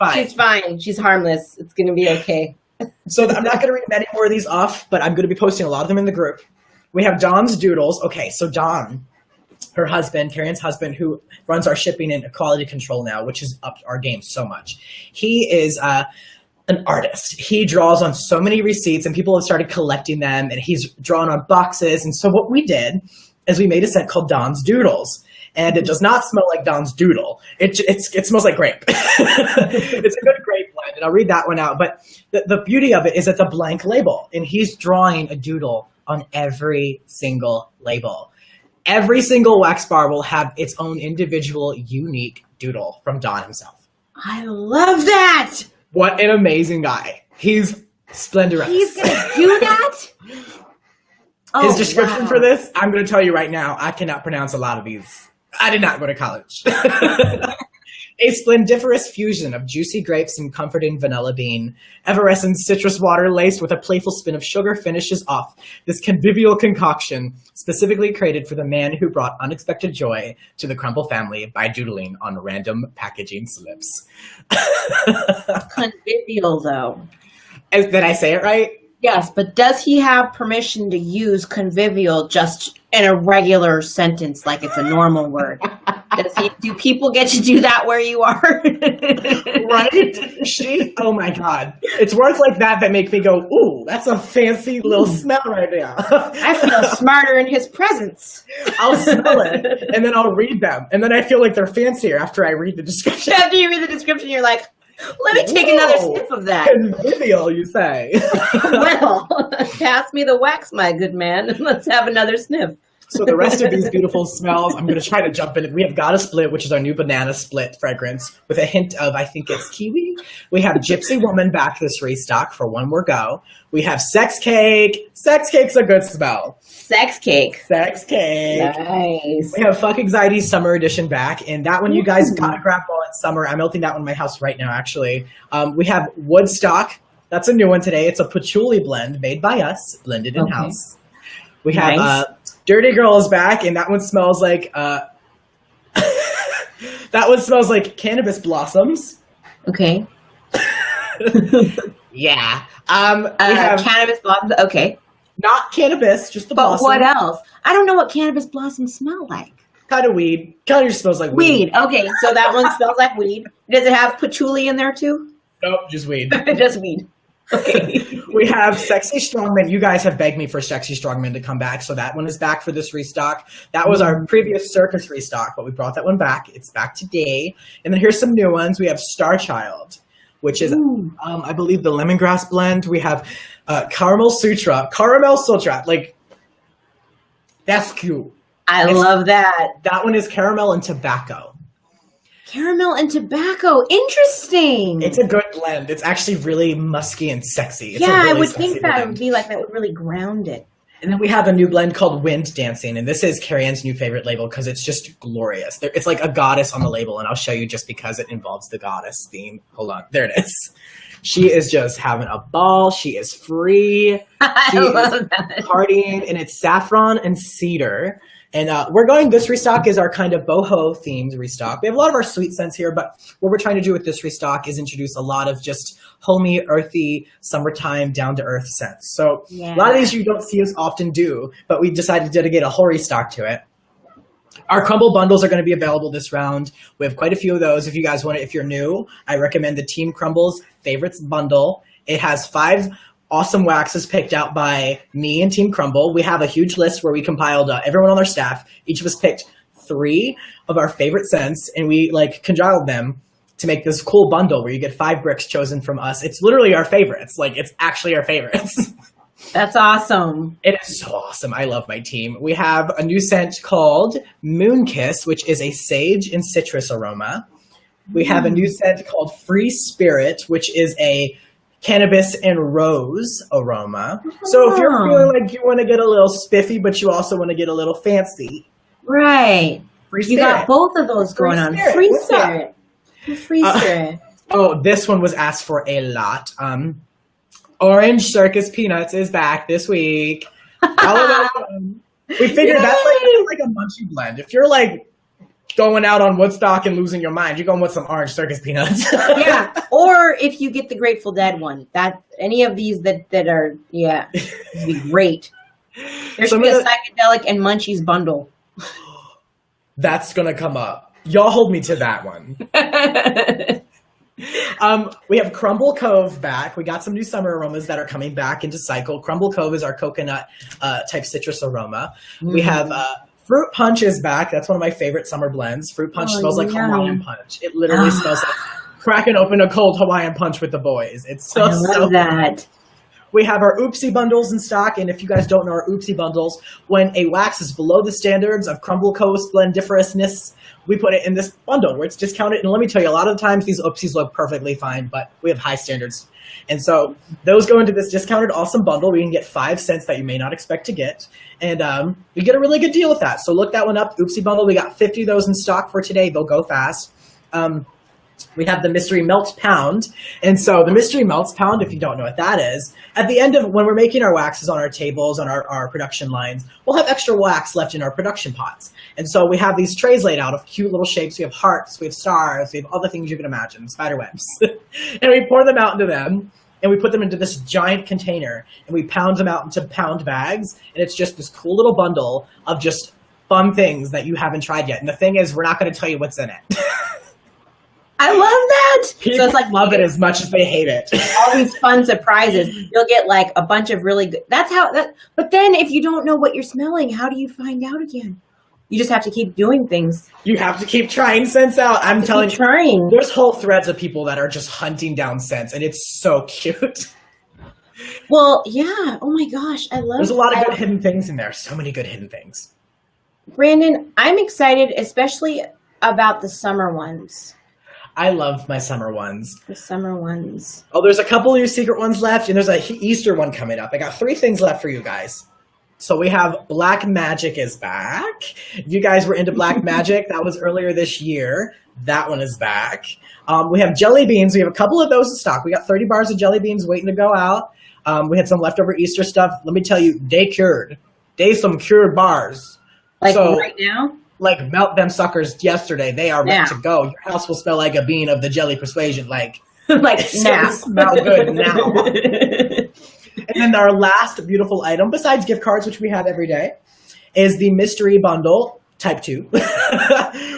Fine. She's fine. She's harmless. It's going to be okay. So I'm not going to read many more of these off, but I'm going to be posting a lot of them in the group. We have Dawn's Doodles. Okay, so Dawn, her husband, Karian's husband, who runs our shipping and quality control now, which has upped our game so much. He is an artist. He draws on so many receipts, and people have started collecting them, and he's drawn on boxes. And so what we did is we made a set called Dawn's Doodles. And it does not smell like Dawn's Doodle. It smells like grape. It's a good grape blend, and I'll read that one out. But the beauty of it is it's a blank label, and he's drawing a doodle on every single label. Every single wax bar will have its own individual, unique doodle from Dawn himself. I love that. What an amazing guy. He's splendorous. He's going to do that? His description for this, I'm going to tell you right now, I cannot pronounce a lot of these. I did not go to college. A splendiferous fusion of juicy grapes and comforting vanilla bean. Evanescent citrus water laced with a playful spin of sugar finishes off this convivial concoction specifically created for the man who brought unexpected joy to the Crumble family by doodling on random packaging slips. Convivial, though. Did I say it right? Yes, but does he have permission to use convivial just in a regular sentence like it's a normal word? Do people get to do that where you are? Right? Oh my God. It's words like that make me go, ooh, that's a fancy little smell right now. I feel smarter in his presence. I'll smell it, and then I'll read them. And then I feel like they're fancier after I read the description. After you read the description, you're like, let me take another sniff of that. Convivial, you say. Well, pass me the wax, my good man, and let's have another sniff. So the rest of these beautiful smells, I'm going to try to jump in. We have Gotta Split, which is our new banana split fragrance with a hint of, I think it's kiwi. We have Gypsy Woman back this restock for one more go. We have Sex Cake. Sex Cake's a good smell. Sex Cake. Sex Cake. Nice. We have Fuck Anxiety Summer Edition back, and that one you guys gotta grab while it's summer. I'm melting that one in my house right now, actually. We have Woodstock. That's a new one today. It's a patchouli blend made by us, blended in-house. We have Dirty Girl is back, and that one smells like cannabis blossoms. Okay. Yeah. We have cannabis blossoms. Okay. Not cannabis, just the blossom. But what else? I don't know what cannabis blossoms smell like. Kind of weed. Kind of just smells like weed. Weed. Okay, so that one smells like weed. Does it have patchouli in there too? Nope, just weed. Just weed. Okay. We have Sexy Strongman. You guys have begged me for Sexy Strongman to come back, so that one is back for this restock. That was our previous circus restock, but we brought that one back. It's back today. And then here's some new ones. We have Star Child, which is, I believe, the lemongrass blend. We have Caramel Sutra. Like, that's cute. I love that. That one is caramel and tobacco. Caramel and tobacco. Interesting. It's a good blend. It's actually really musky and sexy. It's I really would sexy think that blend. would be like that would really ground it. And then we have a new blend called Wind Dancing, and this is Carrie Ann's new favorite label because it's just glorious. It's like a goddess on the label, and I'll show you just because it involves the goddess theme. Hold on. There it is. She is just having a ball. She is free. She is partying, and it's saffron and cedar. And this restock is our kind of boho themed restock. We have a lot of our sweet scents here, but what we're trying to do with this restock is introduce a lot of just homey, earthy, summertime, down-to-earth scents. So a lot of these you don't see us often do, but we decided to dedicate a whole restock to it. Our Crumble Bundles are going to be available this round. We have quite a few of those. If you guys want it, if you're new, I recommend the Team Crumbles Favorites Bundle. It has 5 awesome waxes picked out by me and Team Crumble. We have a huge list where we compiled everyone on our staff. Each of us picked 3 of our favorite scents, and we congealed them to make this cool bundle where you get 5 bricks chosen from us. It's literally our favorites. It's actually our favorites. That's awesome. It is so awesome. I love my team. We have a new scent called Moon Kiss, which is a sage and citrus aroma. We have a new scent called Free Spirit, which is a cannabis and rose aroma. So if you're feeling like you want to get a little spiffy, but you also want to get a little fancy. Right. You got both of those going on. Free Spirit. Free Spirit. This one was asked for a lot. Orange Circus Peanuts is back this week. We figured that's like a munchy blend. If you're going out on Woodstock and losing your mind, you're going with some Orange Circus Peanuts. Yeah, or if you get the Grateful Dead one, any of these that are, it'd be great. There should be a psychedelic and munchies bundle. That's gonna come up. Y'all hold me to that one. We have Crumble Cove back. We got some new summer aromas that are coming back into cycle. Crumble Cove is our coconut type citrus aroma. We have Fruit Punch is back. That's one of my favorite summer blends. Fruit Punch smells like Hawaiian Punch. It literally smells like cracking open a cold Hawaiian Punch with the boys. It's so that. We have our Oopsie Bundles in stock, and if you guys don't know our Oopsie Bundles, when a wax is below the standards of Crumble Cove splendiferousness, we put it in this bundle where it's discounted. And let me tell you, a lot of the times these Oopsies look perfectly fine, but we have high standards. And so those go into this discounted awesome bundle. We can get 5 scents that you may not expect to get. And we get a really good deal with that. So look that one up, Oopsie Bundle. We got 50 of those in stock for today. They'll go fast. We have the Mystery Melts Pound. And so the Mystery Melts Pound, if you don't know what that is, at the end of when we're making our waxes on our tables, on our production lines, we'll have extra wax left in our production pots. And so we have these trays laid out of cute little shapes. We have hearts, we have stars, we have all the things you can imagine, spider webs. And we pour them out into them, and we put them into this giant container, and we pound them out into pound bags. And it's just this cool little bundle of just fun things that you haven't tried yet. And the thing is, we're not going to tell you what's in it. I love that. People so it's love it as much as they hate it. All these fun surprises. You'll get a bunch of really good. But then if you don't know what you're smelling, how do you find out again? You just have to keep doing things. You have to keep trying scents out. I'm telling you, there's whole threads of people that are just hunting down scents, and it's so cute. Well, yeah. Oh my gosh, I love. There's a lot of good hidden things in there. So many good hidden things. Brandon, I'm excited, especially about the summer ones. I love my summer ones. The summer ones. Oh, there's a couple new secret ones left, and there's a Easter one coming up. I got 3 things left for you guys. So we have Black Magic is back. If you guys were into Black Magic, that was earlier this year. That one is back. We have jelly beans. We have a couple of those in stock. We got 30 bars of jelly beans waiting to go out. We had some leftover Easter stuff. Let me tell you, they cured. They some cured bars. Right now? Melt them suckers yesterday. They are ready to go. Your house will smell like a bean of the jelly persuasion. Now. Smell good now. And then our last beautiful item, besides gift cards, which we have every day, is the Mystery Bundle Type 2.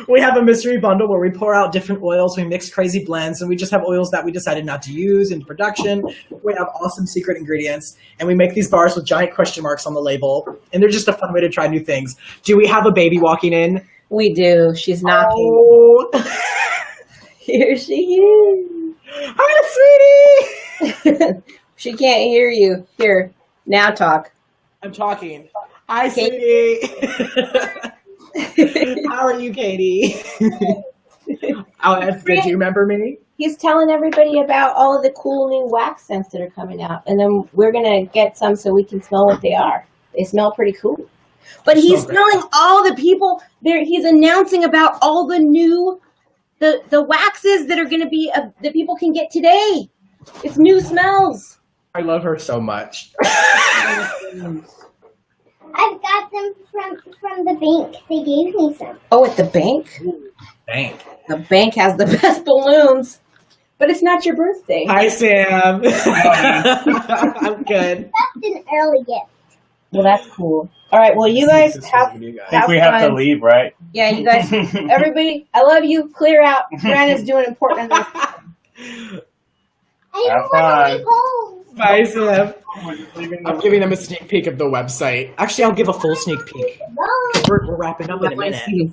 We have a Mystery Bundle where we pour out different oils, we mix crazy blends, and we just have oils that we decided not to use in production. We have awesome secret ingredients, and we make these bars with giant question marks on the label, and they're just a fun way to try new things. Do we have a baby walking in? We do. She's knocking. Oh. Here she is. Hi, sweetie. She can't hear you. Here, now talk. I'm talking. Hi, sweetie. How are you, Katie? Oh, that's good. Do you remember me? He's telling everybody about all of the cool new wax scents that are coming out. And then we're going to get some so we can smell what they are. They smell pretty cool. But he's telling all the people there. He's announcing about all the new the waxes that are going to be that people can get today. It's new smells. I love her so much. I've got them from the bank. They gave me some. Oh, at the bank? Bank. The bank has the best balloons. But it's not your birthday. Hi, Sam. I'm good. That's an early gift. Well, that's cool. All right. Well, you guys have. I think we have to leave, right? Yeah, you guys. Everybody, I love you. Clear out. Brandon's doing important. I don't want to leave home. Bye, Sam. I'm giving them a sneak peek of the website. Actually, I'll give a full sneak peek. We're wrapping up in a minute.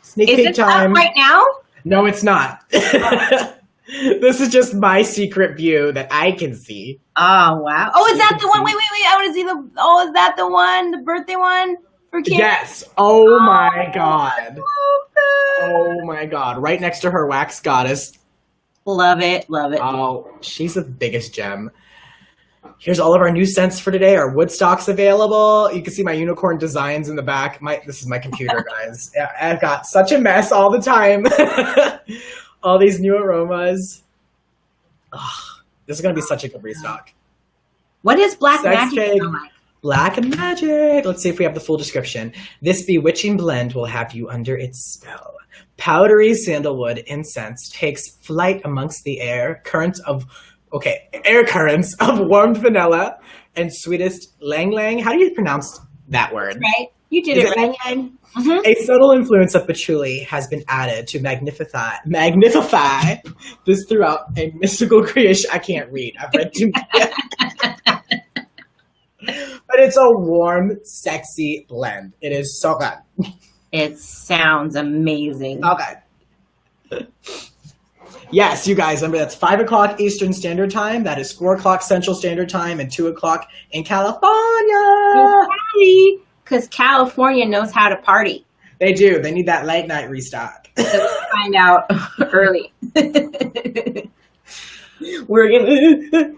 Sneak peek time. Right now? No, it's not. This is just my secret view that I can see. Oh, wow. Oh, is that the one? Wait. I want to see the... Oh, is that the one? The birthday one? For Kim? Yes. Oh, my God. Oh, my God. Right next to her wax goddess. Love it. Oh, she's the biggest gem. Here's all of our new scents for today. Our Woodstock's available. You can see my unicorn designs in the back. This is my computer, guys. I've got such a mess all the time. All these new aromas. Oh, this is going to be such a good restock. What is Black Sex Magic cake. smell like? Black Magic. Let's see if we have the full description. This bewitching blend will have you under its spell. Powdery sandalwood incense takes flight amongst the air currents of warm vanilla and sweetest lang lang. How do you pronounce that word? Right. You did it right. Mm-hmm. A subtle influence of patchouli has been added to magnify this throughout a mystical creation. I can't read. I've read too much. But it's a warm, sexy blend. It is so good. It sounds amazing. Okay. Yes, you guys, remember that's 5 o'clock Eastern Standard Time. That is 4 o'clock Central Standard Time and 2 o'clock in California. Because California knows how to party. They do. They need that late night restock. Let's find out early. We're gonna.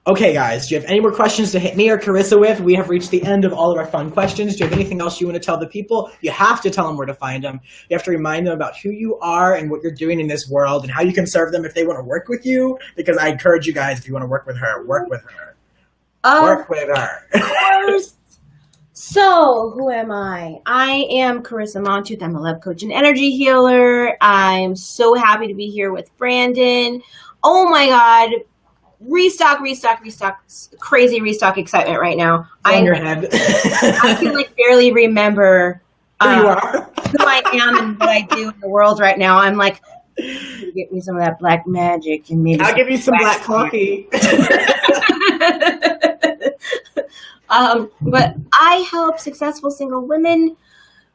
Okay, guys, do you have any more questions to hit me or Carissa with? We have reached the end of all of our fun questions. Do you have anything else you want to tell the people? You have to tell them where to find them. You have to remind them about who you are and what you're doing in this world and how you can serve them if they want to work with you. Because I encourage you guys, if you want to work with her, work with her. Work with her. So, who am I? I am Carisa Montooth. I'm a love coach and energy healer. I'm so happy to be here with Brandon. Oh my God. Restock, crazy restock excitement right now. On your head. I can barely remember who you are. Who I am and what I do in the world right now. I'm like, get me some of that black magic and maybe I'll give you some black coffee. But I help successful single women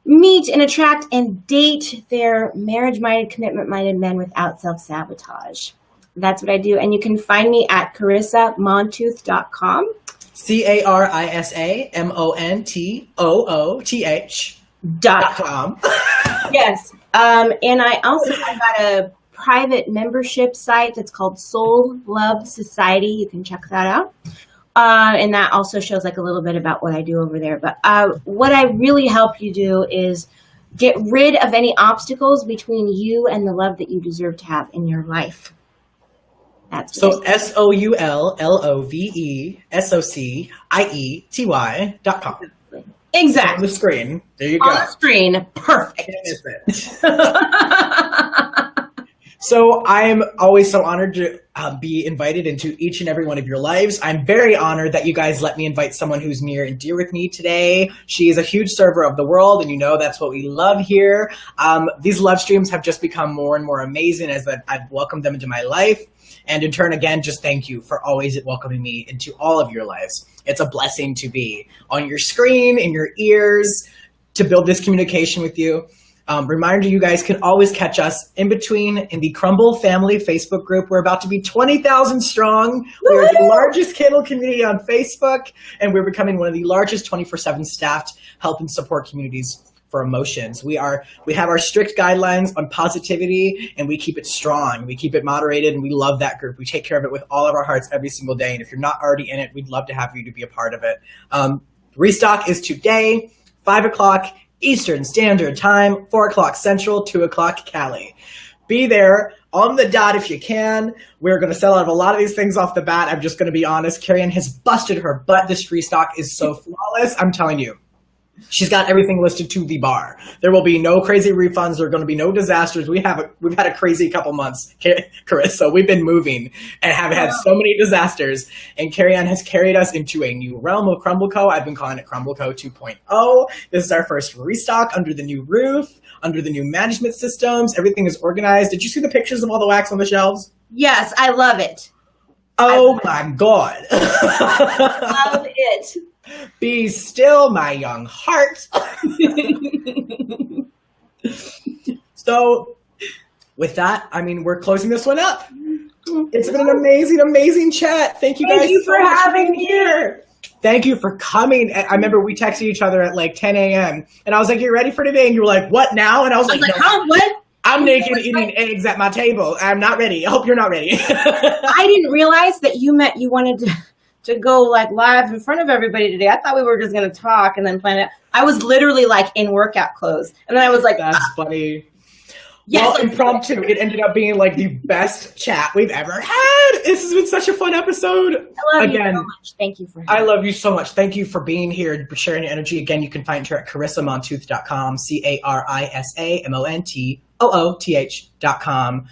meet and attract and date their marriage-minded, commitment-minded men without self-sabotage. That's what I do. And you can find me at CarisaMontooth.com. CarisaMontooth.com. Yes. And I also have got a private membership site that's called Soul Love Society. You can check that out. And that also shows a little bit about what I do over there. But what I really help you do is get rid of any obstacles between you and the love that you deserve to have in your life. That's so SOULLOVESOCIETY.com. Exactly. On the screen. There you go. On the screen. Perfect. So I am always so honored to be invited into each and every one of your lives. I'm very honored that you guys let me invite someone who's near and dear with me today. She is a huge server of the world, and you know that's what we love here. These love streams have just become more and more amazing as I've welcomed them into my life. And in turn, again, just thank you for always welcoming me into all of your lives. It's a blessing to be on your screen, in your ears, to build this communication with you. Reminder, you guys can always catch us in the Crumble family Facebook group. We're about to be 20,000 strong. We are the largest candle community on Facebook, and we're becoming one of the largest 24/7 staffed help and support communities for emotions. We have our strict guidelines on positivity, and we keep it strong. We keep it moderated, and we love that group. We take care of it with all of our hearts every single day. And if you're not already in it, we'd love to have you to be a part of it. Restock is today, 5 o'clock Eastern Standard Time, 4 o'clock Central, 2 o'clock Cali. Be there on the dot if you can. We're going to sell out of a lot of these things off the bat. I'm just going to be honest. Carrie Ann has busted her butt. This restock is so flawless. I'm telling you. She's got everything listed to the bar. There will be no crazy refunds. There are going to be no disasters. We've had a crazy couple months, Carissa. We've been moving and have had so many disasters. And Carrie Ann has carried us into a new realm of Crumble Cove. I've been calling it Crumble Cove 2.0. This is our first restock under the new roof, under the new management systems. Everything is organized. Did you see the pictures of all the wax on the shelves? Yes, I love it. Oh my God. Love it. Be still, my young heart. So, with that, I mean, we're closing this one up. It's been an amazing, amazing chat. Thank you guys Thank you so for much having being me. here. Thank you for coming. I remember we texted each other at like 10 a.m. And I was like, "You ready for today?" And you were like, "What now?" And I was like, "No, huh? What? I'm naked eating eggs at my table. I'm not ready. I hope you're not ready." I didn't realize that you meant you wanted to go like live in front of everybody today. I thought we were just going to talk and then plan it. I was literally like in workout clothes. And then I was like, That's funny. yes, Well, impromptu, it ended up being like the best chat we've ever had. This has been such a fun episode. I love Again, you so much. Thank you for I having love you so much. Thank you for being here, for sharing your energy. Again, you can find her at CarisaMontooth.com, CarisaMontooth.com.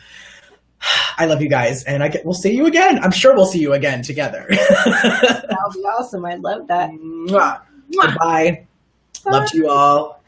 I love you guys, and we'll see you again. I'm sure we'll see you again together. That would be awesome. I love that. Mwah. Goodbye. Love to you all.